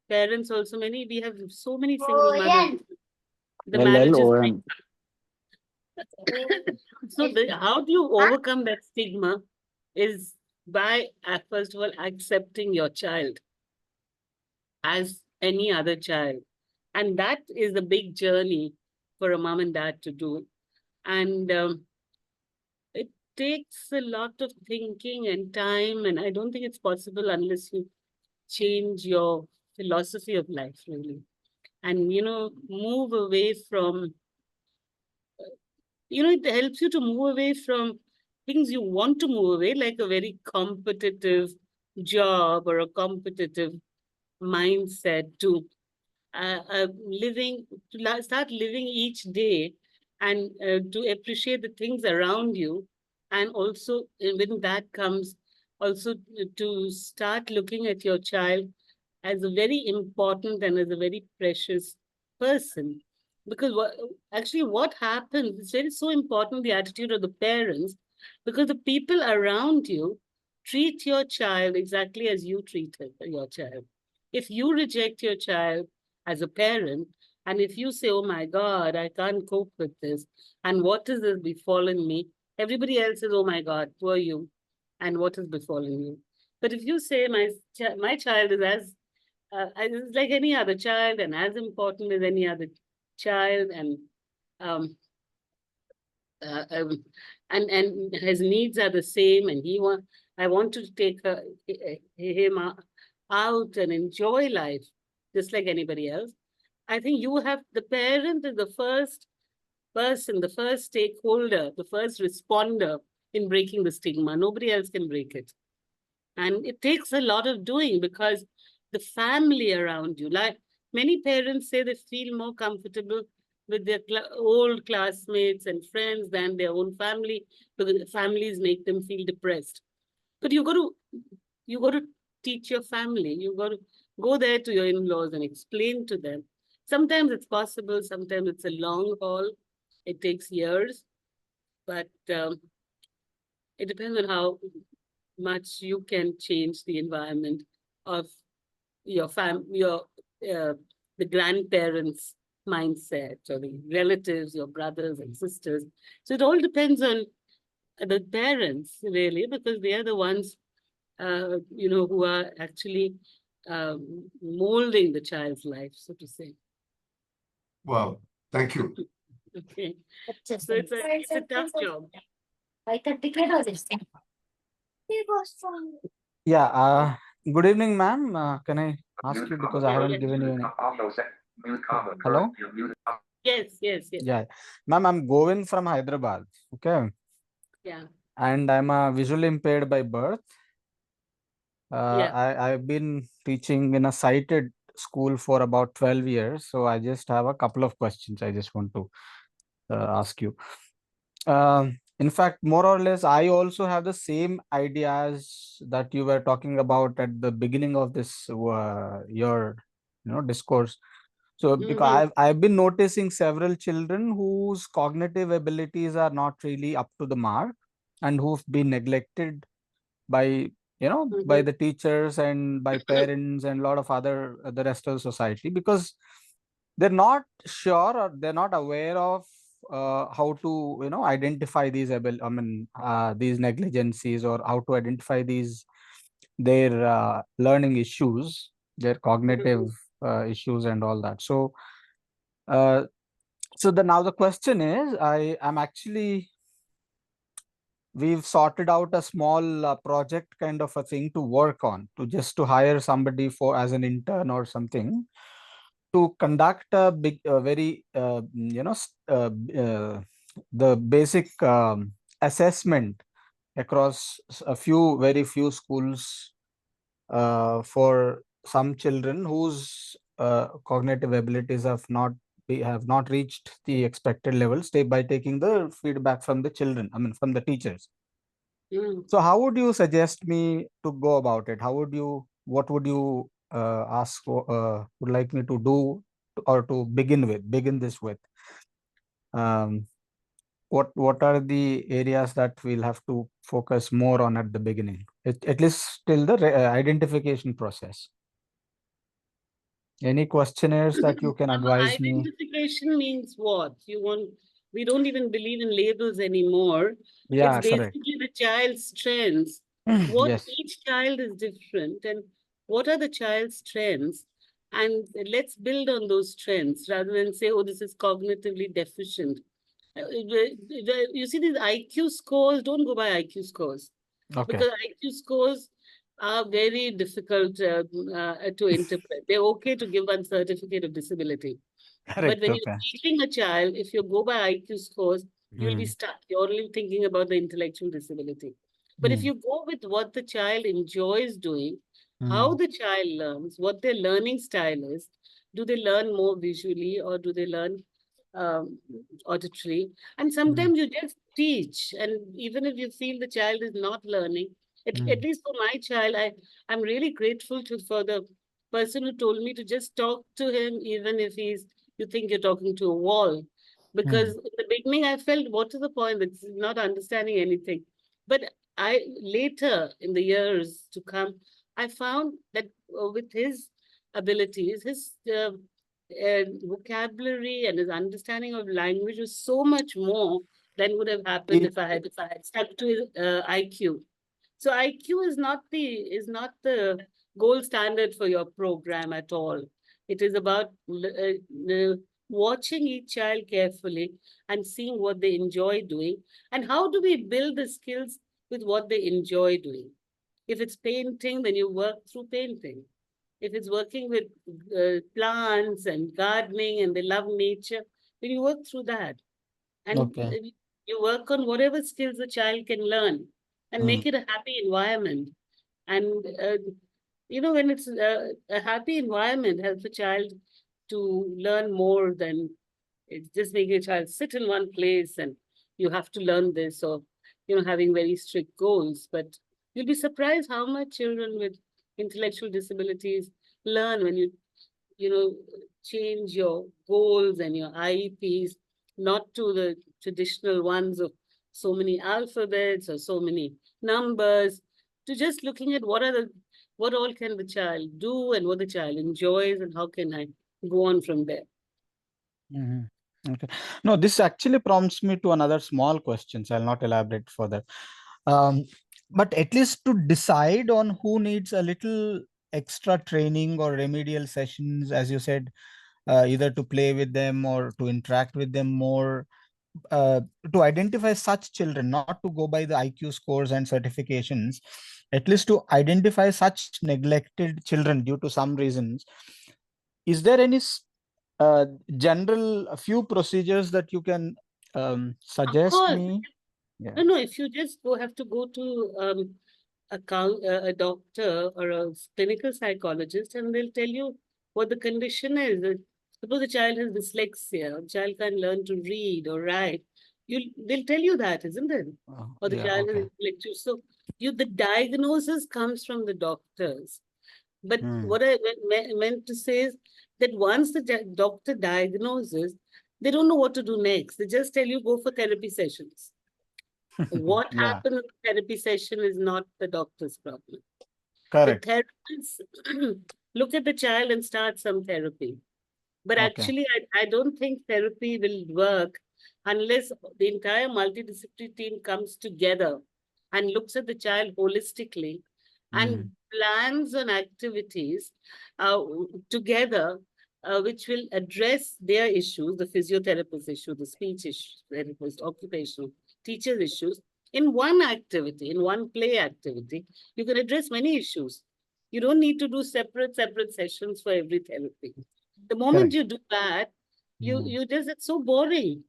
parents also, we have so many single mothers. The marriage is so how do you overcome that stigma is by, first of all, accepting your child as any other child. And that is the big journey for a mom and dad to do. And it takes a lot of thinking and time, and I don't think it's possible unless you change your philosophy of life, really. And, move away from, it helps you to move away from things you want to move away, like a very competitive job or a competitive mindset, to start living each day, and to appreciate the things around you. And also when that comes, also to start looking at your child as a very important and as a very precious person. Because what happens, it's very so important, the attitude of the parents, because the people around you treat your child exactly as you treated your child. If you reject your child as a parent, and if you say, oh my God, I can't cope with this, and what is this befallen me? Everybody else says, oh my God, poor you, and what is befallen you? But if you say, my child is as like any other child and as important as any other child, um, uh, um, and his needs are the same, and I want to take him out and enjoy life just like anybody else. I think you have the parent is the first person, the first stakeholder, the first responder in breaking the stigma. Nobody else can break it. And it takes a lot of doing because the family around you, like many parents say they feel more comfortable with their old classmates and friends than their own family because the families make them feel depressed. But you got to teach your family. You got to go there to your in-laws and explain to them. Sometimes it's possible, sometimes it's a long haul. It takes years, but it depends on how much you can change the environment of your the grandparents' mindset or the relatives, your brothers and sisters. So it all depends on the parents really, because they are the ones who are actually molding the child's life, so to say. Wow, thank you. Okay, so it's a tough job. Yeah, good evening, ma'am. Can I ask you because I haven't given you any. Hello? Yes. Yeah, ma'am, I'm Govin from Hyderabad. Okay. Yeah. And I'm visually impaired by birth. Yeah. I've been teaching in a sighted school for about 12 years. So I just have a couple of questions I just want to ask you. In fact, more or less, I also have the same ideas that you were talking about at the beginning of this your discourse. So because I've been noticing several children whose cognitive abilities are not really up to the mark and who've been neglected by by the teachers and by parents and a lot of other the rest of the society because they're not sure or they're not aware of how to identify these these negligencies or how to identify these their learning issues, their cognitive issues and all that. So uh, now the question is, I'm actually we've sorted out a small project kind of a thing to work on, to just to hire somebody for as an intern or something to conduct a big very the basic assessment across a few very few schools for some children whose cognitive abilities have not reached the expected levels by taking the feedback from the children, from the teachers. So how would you suggest me to go about it? What would you ask for, would like me to do or to begin this with? Um, what are the areas that we'll have to focus more on at the beginning, at least till the identification process? Any questionnaires that you can advise me? Identification means what? We don't even believe in labels anymore. Yeah, it's correct. basically the child's strengths. What Yes. each child is different, and what are the child's strengths? And let's build on those strengths rather than say, oh, this is cognitively deficient. You see, these IQ scores, don't go by IQ scores. Okay. Because IQ scores are very difficult to interpret. They're okay to give one certificate of disability. Correct. But when Okay. you're teaching a child, if you go by IQ scores, you'll be stuck. You're only thinking about the intellectual disability. But if you go with what the child enjoys doing, how the child learns, what their learning style is, do they learn more visually or do they learn auditory? And sometimes you just teach. And even if you feel the child is not learning, at least for my child, I'm really grateful for the person who told me to just talk to him, even if he's you think you're talking to a wall. Because in the beginning, I felt, what is the point? It's not understanding anything. But later in the years to come, I found that with his abilities, his vocabulary and his understanding of language was so much more than would have happened if I had stuck to his IQ. So IQ is not the gold standard for your program at all. It is about watching each child carefully and seeing what they enjoy doing, and how do we build the skills with what they enjoy doing. If it's painting, then you work through painting. If it's working with plants and gardening and they love nature, then you work through that. And you work on whatever skills the child can learn and make it a happy environment. And, when it's a happy environment helps a child to learn more than it's just making a child sit in one place and you have to learn this, or, having very strict goals. But you'll be surprised how much children with intellectual disabilities learn when you change your goals and your IEPs, not to the traditional ones of so many alphabets or so many numbers, to just looking at what all can the child do and what the child enjoys and how can I go on from there. Okay. No, this actually prompts me to another small questions. I'll not elaborate further. But at least to decide on who needs a little extra training or remedial sessions, as you said, either to play with them or to interact with them more, to identify such children, not to go by the IQ scores and certifications, at least to identify such neglected children due to some reasons. Is there any general few procedures that you can suggest me? Yeah. No, if you just have to go to a doctor or a clinical psychologist, and they'll tell you what the condition is. Suppose a child has dyslexia, a child can't learn to read or write. They'll tell you that, isn't it? Or the child has intellectual. So the diagnosis comes from the doctors. But what I meant to say is that once the doctor diagnoses, they don't know what to do next. They just tell you go for therapy sessions. What happens in the therapy session is not the doctor's problem. Correct. The therapists look at the child and start some therapy. But actually, I don't think therapy will work unless the entire multidisciplinary team comes together and looks at the child holistically and plans on activities together, which will address their issues, the physiotherapist issue, the speech therapist, occupational teacher issues, in one activity, in one play activity. You can address many issues. You don't need to do separate sessions for every therapy. The moment you do that, it's so boring.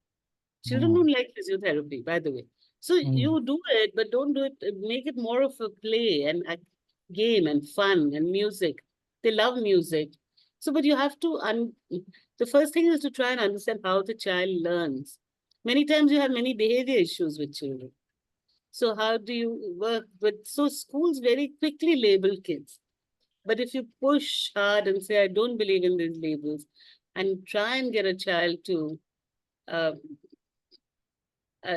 Children don't like physiotherapy, by the way. So you do it, but don't do it, make it more of a play and a game and fun and music. They love music. So, but you have to, the first thing is to try and understand how the child learns. Many times you have many behavior issues with children. So how do you work with, so schools very quickly label kids. But if you push hard and say, I don't believe in these labels, and try and get a child to,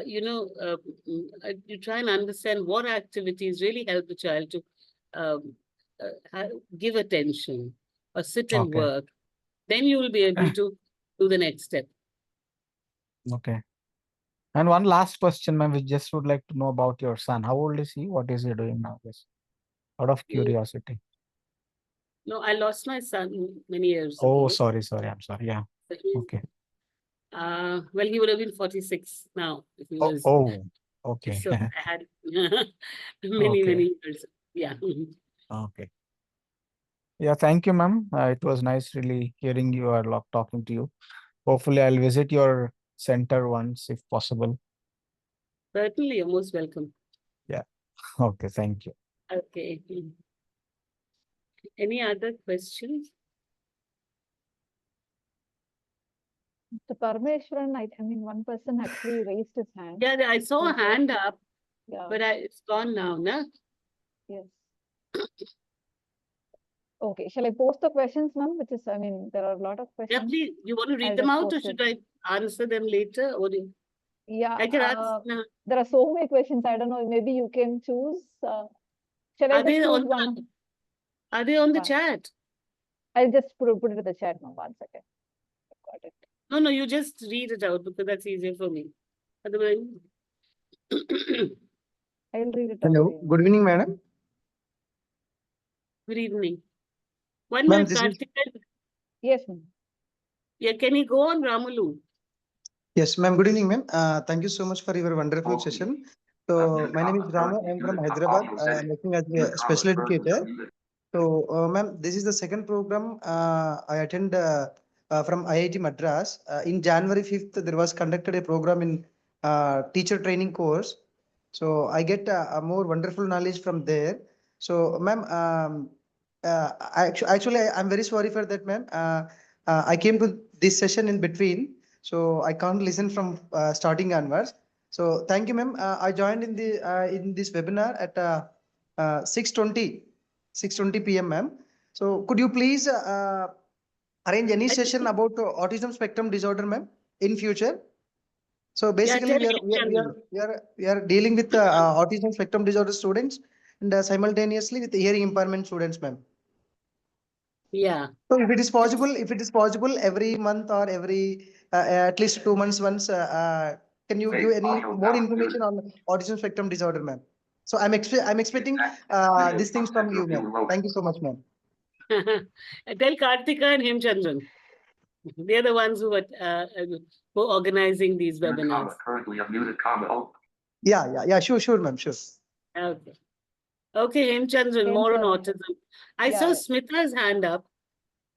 you try and understand what activities really help the child to give attention or sit and work, then you will be able to do the next step. Okay. And one last question, ma'am, we just would like to know about your son. How old is he? What is he doing now? Just out of curiosity. No, I lost my son many years ago. Oh, sorry. I'm sorry. Yeah. Okay. Well, he would have been 46 now if he was. Okay. So I had many years. Yeah. Okay. Yeah, thank you, ma'am. It was nice really hearing you or talking to you. Hopefully, I'll visit your center once if possible. Certainly, you're most welcome. Yeah. Okay, thank you. Okay. Any other questions? The Parmeshwaran, I mean, one person actually raised his hand. Yeah, I saw a hand up, but it's gone now, no? Yes. Okay, shall I post the questions, ma'am? Which is, I mean, there are a lot of Yeah, questions. please. You want to read I'll them just out, or post should it. I answer them later? Or Yeah, I can answer. there are so many questions. I don't know. Maybe you can choose. Shall I Are just they choose on one? the, are they on the One. chat? I'll just put it in the chat now. 1 second. Got it. No, no, you just read it out because that's easier for me. Otherwise, I'll read it out. Hello, to you. good evening, madam. good evening. 1 Ma'am, minute, this is Karthik. Yes, ma'am. Yeah, can you go on, Ramulu? yes, ma'am. Good evening, ma'am. Thank you so much for your wonderful session. So, my name is Ramu. I'm from Hyderabad. I'm working as a special educator. So, ma'am, this is the second program I attend from IIT Madras. In January 5th, there was conducted a program in teacher training course. So, I get a more wonderful knowledge from there. So, ma'am, I'm very sorry for that, ma'am. I came to this session in between, so I can't listen from starting onwards. So, thank you, ma'am. I joined in this webinar at 6:20 p.m. ma'am. So could you please arrange any I think- session about autism spectrum disorder, ma'am, in future? So Yeah, basically, tell we are me, we are, we Chandan. are, we are, we are dealing with autism spectrum disorder students and simultaneously with the hearing impairment students, ma'am. Yeah. So if it is possible, every month or every at least 2 months once, can you give any more information on autism spectrum disorder, ma'am? So I'm expecting these things from you, ma'am. Thank you so much, ma'am. Tell Kartika and him, Chandran. They're the ones who are organizing these webinars. Yeah, sure, ma'am, sure. Okay. Okay, Him Chandran, more on autism. I saw Yeah. Smita's hand up.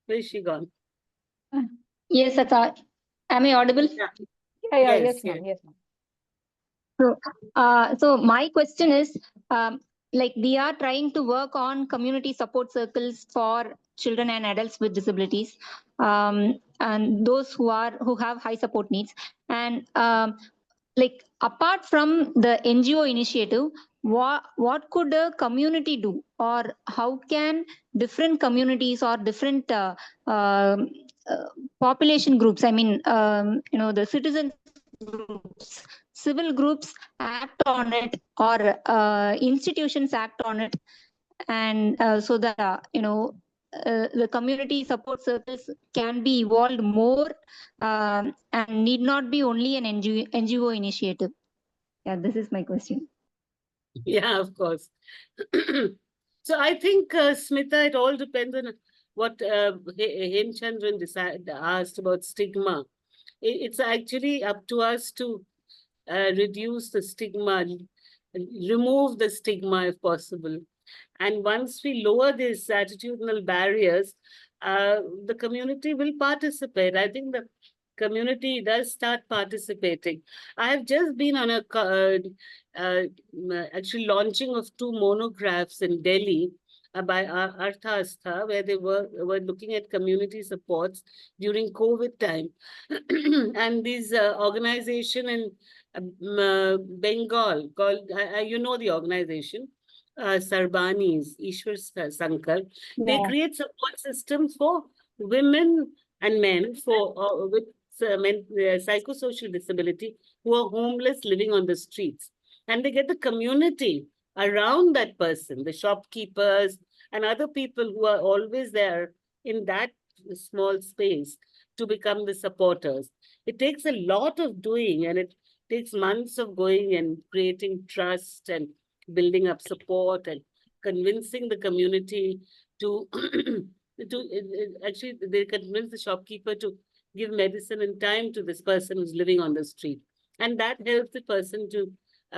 Where is she gone? Yes, Ata. Am I audible? Yeah. Yeah, Yes, yes, ma'am. Yes, ma'am. So my question is, like we are trying to work on community support circles for children and adults with disabilities, and those who have high support needs. And like apart from the NGO initiative, what could a community do, or how can different communities or different population groups, I mean, the citizens groups, civil groups act on it, or institutions act on it, and so that the community support circles can be evolved more, and need not be only an NGO initiative. Yeah, this is my question. Yeah, of course. So I think, Smita, it all depends on what Him Chandran asked about stigma. It's actually up to us to reduce the stigma, remove the stigma if possible. And once we lower these attitudinal barriers, the community will participate. I think the community does start participating. I have just been on a actually launching of 2 monographs in Delhi by Artha Astha, where they were looking at community supports during COVID time. And these organization in Bengal called, you know the organization, Sarbanis, Ishwar Sankar, they create support systems for women and men with psychosocial disability who are homeless living on the streets. And they get the community around that person, the shopkeepers and other people who are always there in that small space to become the supporters. It takes a lot of doing, and it takes months of going and creating trust and building up support and convincing the community to actually they convince the shopkeeper to give medicine in time to this person who's living on the street, and that helps the person to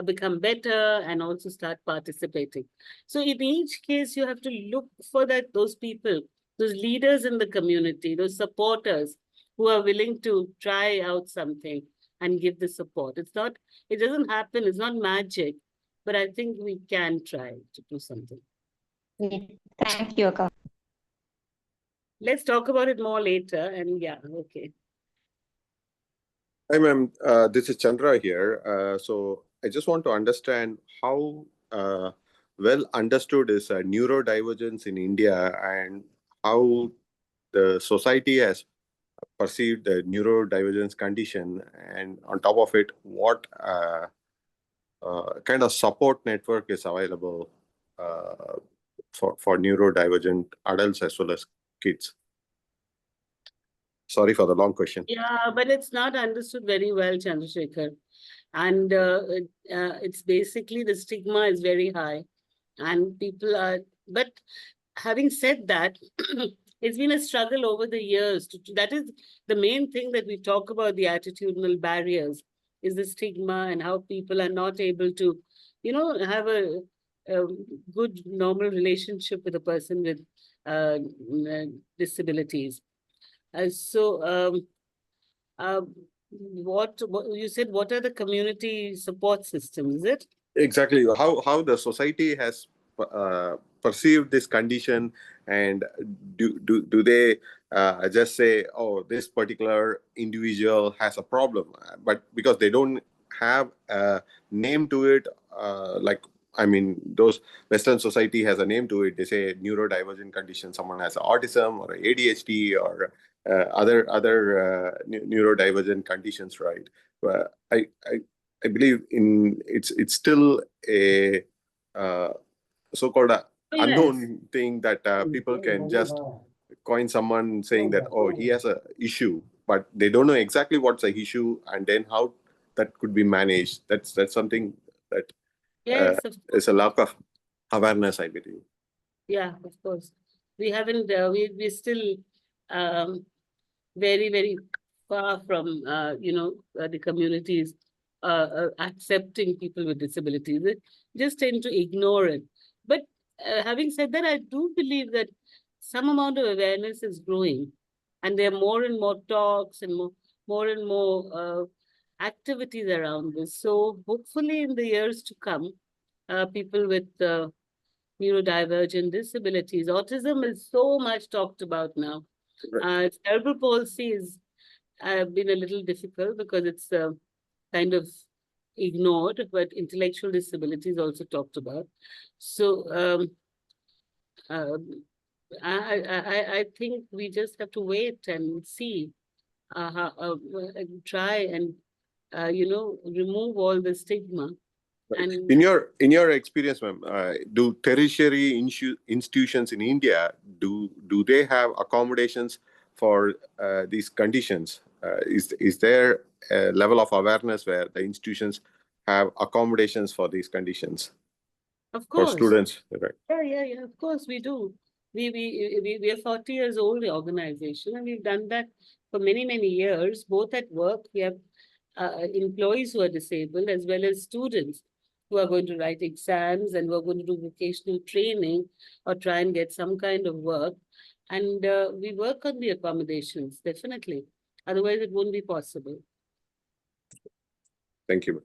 become better and also start participating. So in each case you have to look for those people, those leaders in the community, those supporters who are willing to try out something and give the support. It doesn't happen, it's not magic, but I think we can try to do something. Thank you, Akka. Let's talk about it more later. And yeah, okay. Hi, ma'am. This is Chandra here. So I just want to understand how well understood is neurodivergence in India and how the society has perceived the neurodivergence condition, and on top of it, what kind of support network is available for neurodivergent adults as well as kids. Sorry for the long question. Yeah, but it's not understood very well, Chandrasekhar. And it's basically the stigma is very high, and people are. But having said that, it's been a struggle over the years. That is the main thing that we talk about, the attitudinal barriers, is the stigma and how people are not able to, have a good, normal relationship with a person with disabilities. What you said, what are the community support systems, is it? Exactly. How the society has perceived this condition, and do they just say, oh, this particular individual has a problem, but because they don't have a name to it, those Western society has a name to it. They say neurodivergent condition, someone has autism or ADHD or other neurodivergent conditions, right? But I believe it's still a so-called unknown thing that people can just coin someone saying that, oh, he has a issue, but they don't know exactly what's the issue and then how that could be managed. That's something that Yes, is a lack of awareness, I believe. Yeah, of course. We haven't, we're still very, very far from, the communities accepting people with disabilities. They just tend to ignore it. But having said that, I do believe that some amount of awareness is growing, and there are more and more talks and more and more activities around this. So hopefully in the years to come, people with neurodivergent disabilities, autism is so much talked about now. Right. Cerebral palsy has been a little difficult because it's kind of ignored, but intellectual disability is also talked about. So I think we just have to wait and see, try and remove all the stigma. Right. And In your experience, ma'am, do tertiary institutions in India do they have accommodations for these conditions? Is there a level of awareness where the institutions have accommodations for these conditions of for course, students? Right. yeah, of course we do. We are 40 years old organization, and we've done that for many, many years, both at work. We have employees who are disabled as well as students who are going to write exams and who are going to do vocational training or try and get some kind of work. And we work on the accommodations, definitely. Otherwise, it won't be possible. Thank you.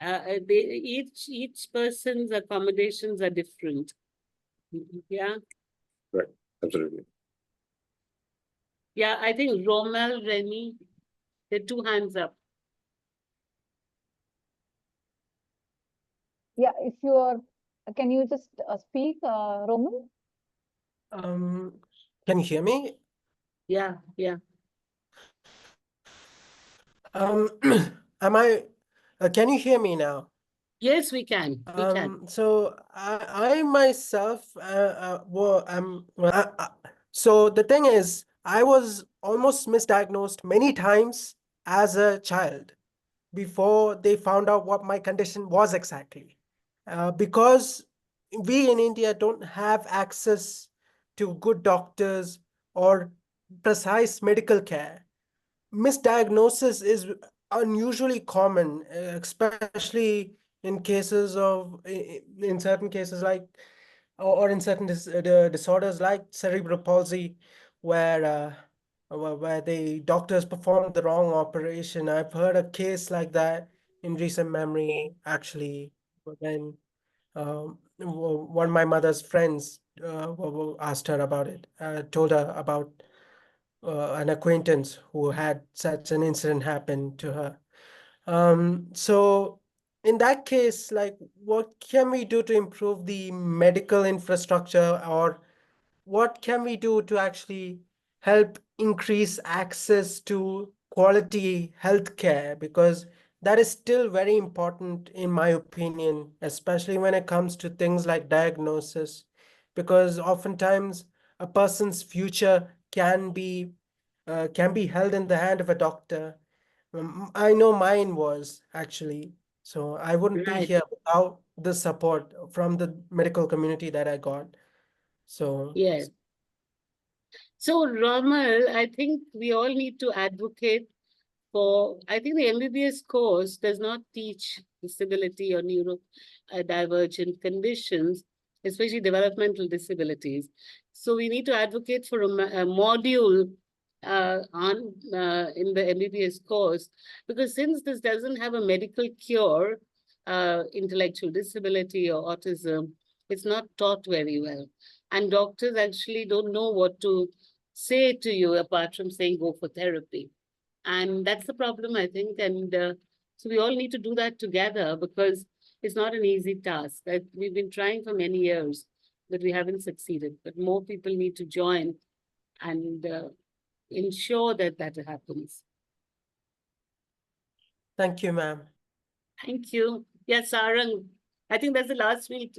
Each person's accommodations are different. Yeah. Right. Absolutely. Yeah, I think Romal, Remy, the two hands up. Yeah, if you are, can you just speak, Roman? Can you hear me? Yeah. Am I? Can you hear me now? Yes, we can. So I myself, so the thing is, I was almost misdiagnosed many times as a child before they found out what my condition was exactly. Because we in India don't have access to good doctors or precise medical care. Misdiagnosis is unusually common, especially in cases of, in certain cases like, or in certain disorders like cerebral palsy, where the doctors performed the wrong operation. I've heard a case like that in recent memory, actually, when one of my mother's friends asked her about it, told her about an acquaintance who had such an incident happen to her. So in that case, like, what can we do to improve the medical infrastructure, or what can we do to actually help increase access to quality healthcare? Because that is still very important, in my opinion, especially when it comes to things like diagnosis, because oftentimes a person's future can be held in the hand of a doctor. I know mine was actually, so I wouldn't be Right. here without the support from the medical community that I got. So Yes. So, Ramal, I think we all need to advocate for, I think the MBBS course does not teach disability or neurodivergent conditions, especially developmental disabilities. So we need to advocate for a module in the MBBS course, because since this doesn't have a medical cure, intellectual disability or autism, it's not taught very well. And doctors actually don't know what to say to you apart from saying go for therapy. And that's the problem, I think. And so we all need to do that together, because it's not an easy task. We've been trying for many years, but we haven't succeeded. But more people need to join and ensure that that happens. thank you, ma'am. Thank you. Yes, Sarang. I think that's the last week.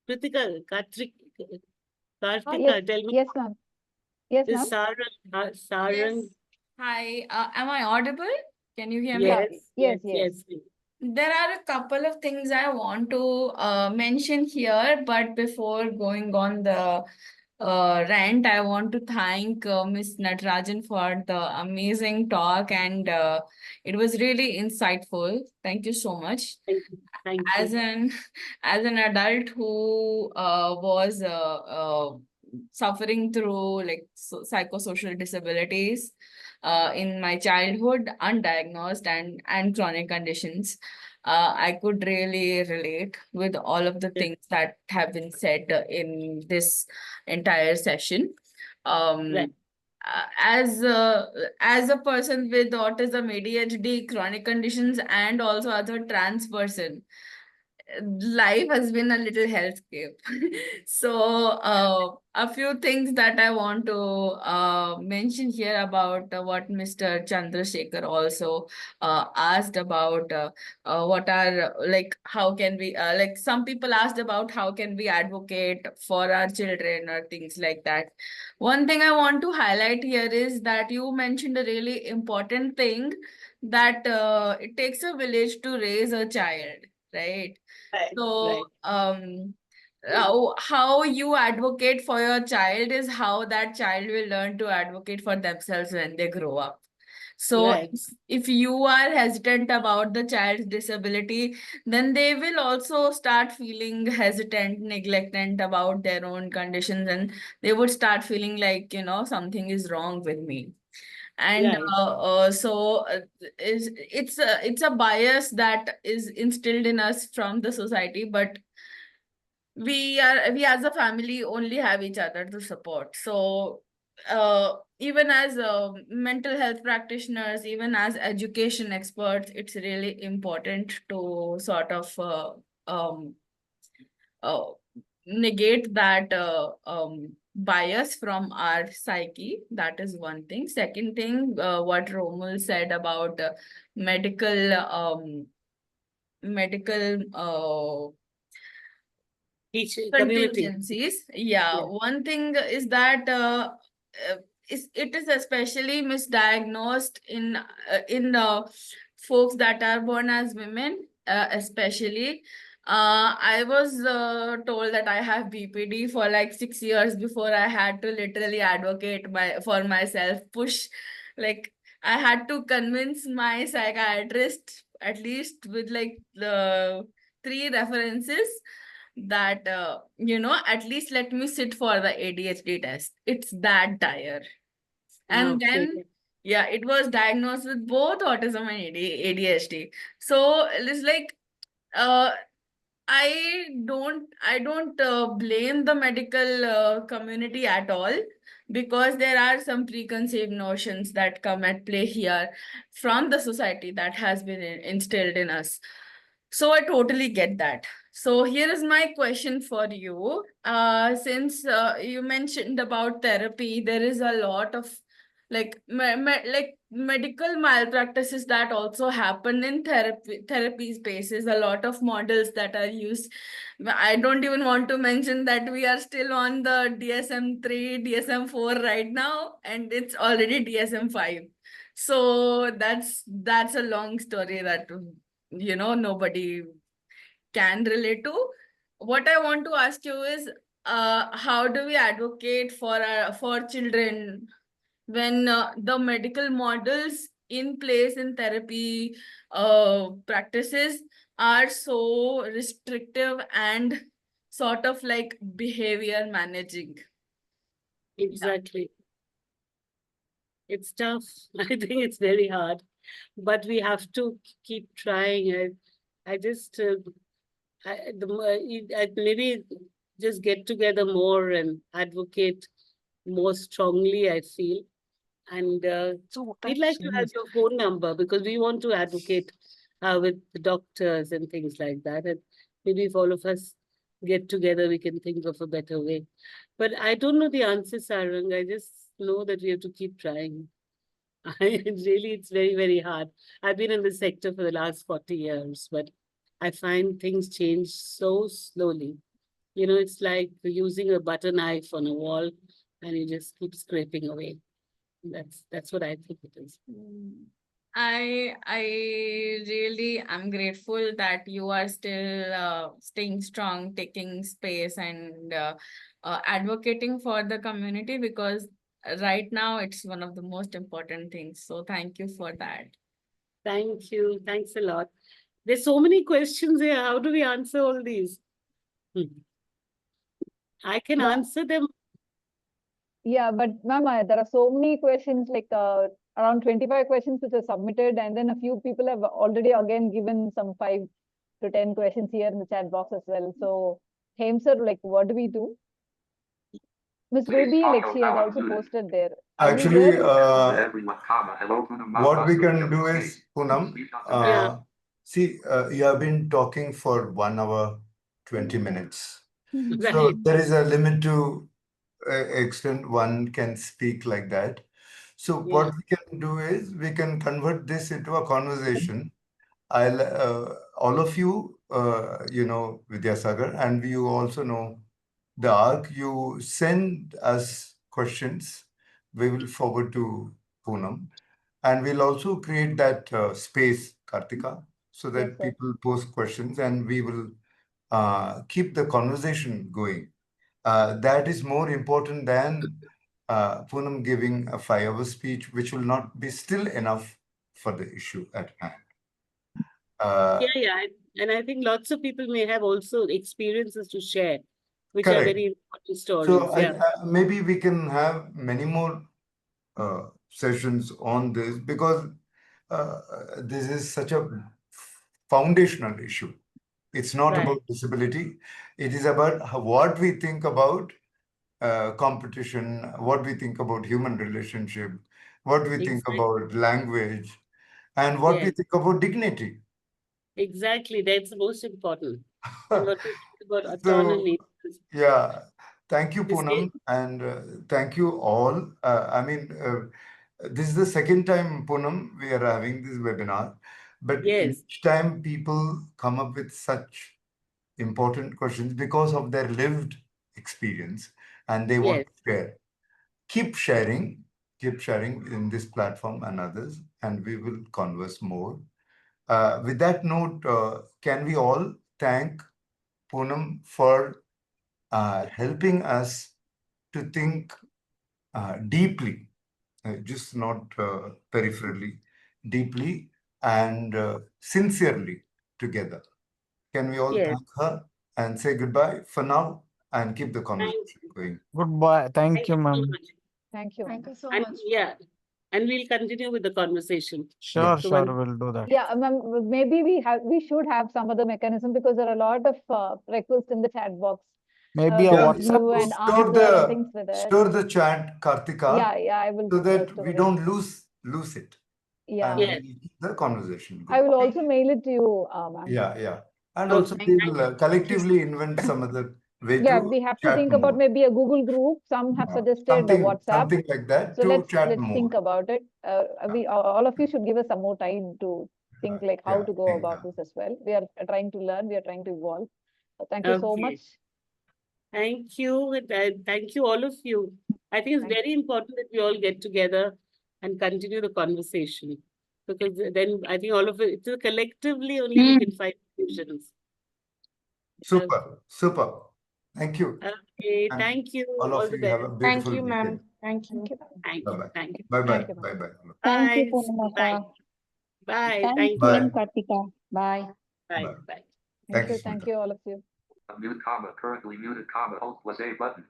Kritika, Kartika, Yes, tell me. yes, ma'am. Yes, ma'am. This Sarang. Yes. Hi, am I audible? Can you hear me? Yeah, Yes, yes. There are a couple of things I want to mention here, but before going on the rant, I want to thank Ms. Natarajan for the amazing talk, and it was really insightful. Thank you so much. Thank As you. as an adult who was suffering through like psychosocial disabilities in my childhood, undiagnosed and chronic conditions, I could really relate with all of the things that have been said in this entire session. Right. As a person with autism, ADHD, chronic conditions, and also other trans person, life has been a little hellscape. So a few things that I want to mention here about what Mr. Chandrasekhar also asked about what are like how can we like some people asked about how can we advocate for our children or things like that. One thing I want to highlight here is that you mentioned a really important thing, that it takes a village to raise a child, right? So, how you advocate for your child is how that child will learn to advocate for themselves when they grow up. So, Right. if you are hesitant about the child's disability, then they will also start feeling hesitant, neglectant about their own conditions, and they would start feeling like, something is wrong with me. And Right. it's a bias that is instilled in us from the society, but we as a family only have each other to support. So even as mental health practitioners, even as education experts, it's really important to sort of um, uh, negate that bias from our psyche. That is one thing. Second thing, what Romul said about medical community. contingencies. Yeah, one thing is that it is especially misdiagnosed in folks that are born as women, especially. I was told that I have BPD for like 6 years before I had to literally advocate for myself, push, like I had to convince my psychiatrist, at least with like the 3 references, that at least let me sit for the ADHD test. It's that dire. And then yeah, it was diagnosed with both autism and ADHD. So it's like I don't blame the medical community at all, because there are some preconceived notions that come at play here from the society that has been instilled in us. So I totally get that. So here is my question for you. Since you mentioned about therapy, there is a lot of like medical malpractices that also happen in therapy spaces. A lot of models that are used. I don't even want to mention that we are still on the DSM-3, DSM-4 right now, and it's already DSM-5. So that's a long story that nobody can relate to. What I want to ask you is, how do we advocate for children when the medical models in place in therapy practices are so restrictive and sort of like behavior managing? Exactly. It's tough. I think it's very hard, but we have to keep trying. I just maybe just get together more and advocate more strongly, I feel. And we'd like to have your phone number because we want to advocate with the doctors and things like that. And maybe if all of us get together, we can think of a better way. But I don't know the answer, Sarang. I just know that we have to keep trying. Really, it's very, very hard. I've been in this sector for the last 40 years, but I find things change so slowly. It's like using a butter knife on a wall and you just keep scraping away. That's what I think it is. I really am grateful that you are still staying strong, taking space, and advocating for the community, because right now it's one of the most important things. So thank you for that. Thank you. Thanks a lot. There's so many questions here. How do we answer all these? I can answer them. Yeah, but ma'am, there are so many questions, like around 25 questions which are submitted, and then a few people have already again given some 5 to 10 questions here in the chat box as well. So, Hem sir, like, what do we do? Miss Ruby, like, she has also posted there. Are you Actually, there? what we can do is, Poonam, see, you have been talking for 1 hour, 20 minutes. So there is a limit to extent one can speak like that. So what we can do is we can convert this into a conversation. I'll all of you, Vidya Sagar, and you also know the ARC. You send us questions. We will forward to Poonam, and we'll also create that space, Kartika, so that people post questions, and we will keep the conversation going. That is more important than Poonam giving a 5-hour speech, which will not be still enough for the issue at hand. And I think lots of people may have also experiences to share, which correct. are very important stories. So maybe we can have many more sessions on this, because this is such a foundational issue. It's not about disability. It is about what we think about competition, what we think about human relationship, what we think about language, and what we think about dignity. Exactly, that's the most important. And what we think about autonomy. Yeah, thank you, Poonam, and thank you all. This is the second time, Poonam, we are having this webinar, but each time people come up with such important questions because of their lived experience, and they want to share. Keep sharing in this platform and others, and we will converse more. With that note, can we all thank Poonam for helping us to think deeply, just not peripherally, deeply and sincerely together. Can we all thank her and say goodbye for now and keep the conversation going? Goodbye. Thank you, ma'am. Thank you. Thank you so And, much. and we'll continue with the conversation. Sure, we'll do that. Yeah, ma'am, maybe we should have some other mechanism, because there are a lot of requests in the chat box. Maybe a WhatsApp. And answer and things like that. Store the chat, Kartika. Yeah, I will. So that we don't lose it. Yeah. and Yes. we'll keep the conversation I going. will also mail it to you, ma'am. Yeah. And Oh, also thank we'll collectively invent some other way Yeah, to we have to chat think about more. maybe a Google group. Some have suggested WhatsApp. Something like that So to chat let's more. think about it. We all of you should give us some more time to think like how to go about this as well. We are trying to learn. We are trying to evolve. So thank you so Okay. much. Thank you. Thank you, all of you. I think it's very important that we all get together and continue the conversation, because then I think all of it, collectively only we can find solutions. Super. Thank you. Okay, And thank you. all of the you have best. a beautiful weekend. Thank you. Thank Bye you. bye. Thank you. Bye bye. Thank you, Bye bye. Thank you, Bye. Poonam. Bye. Thank Thank you, Bye. you. Kartika. Bye. Bye. Bye. Bye. Thank you, all of you. Mute comma, currently muted comma, Alt plus A button.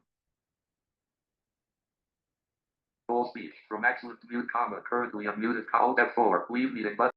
Full speech from excellent mute comma, currently unmuted, Alt F4, leave meeting button.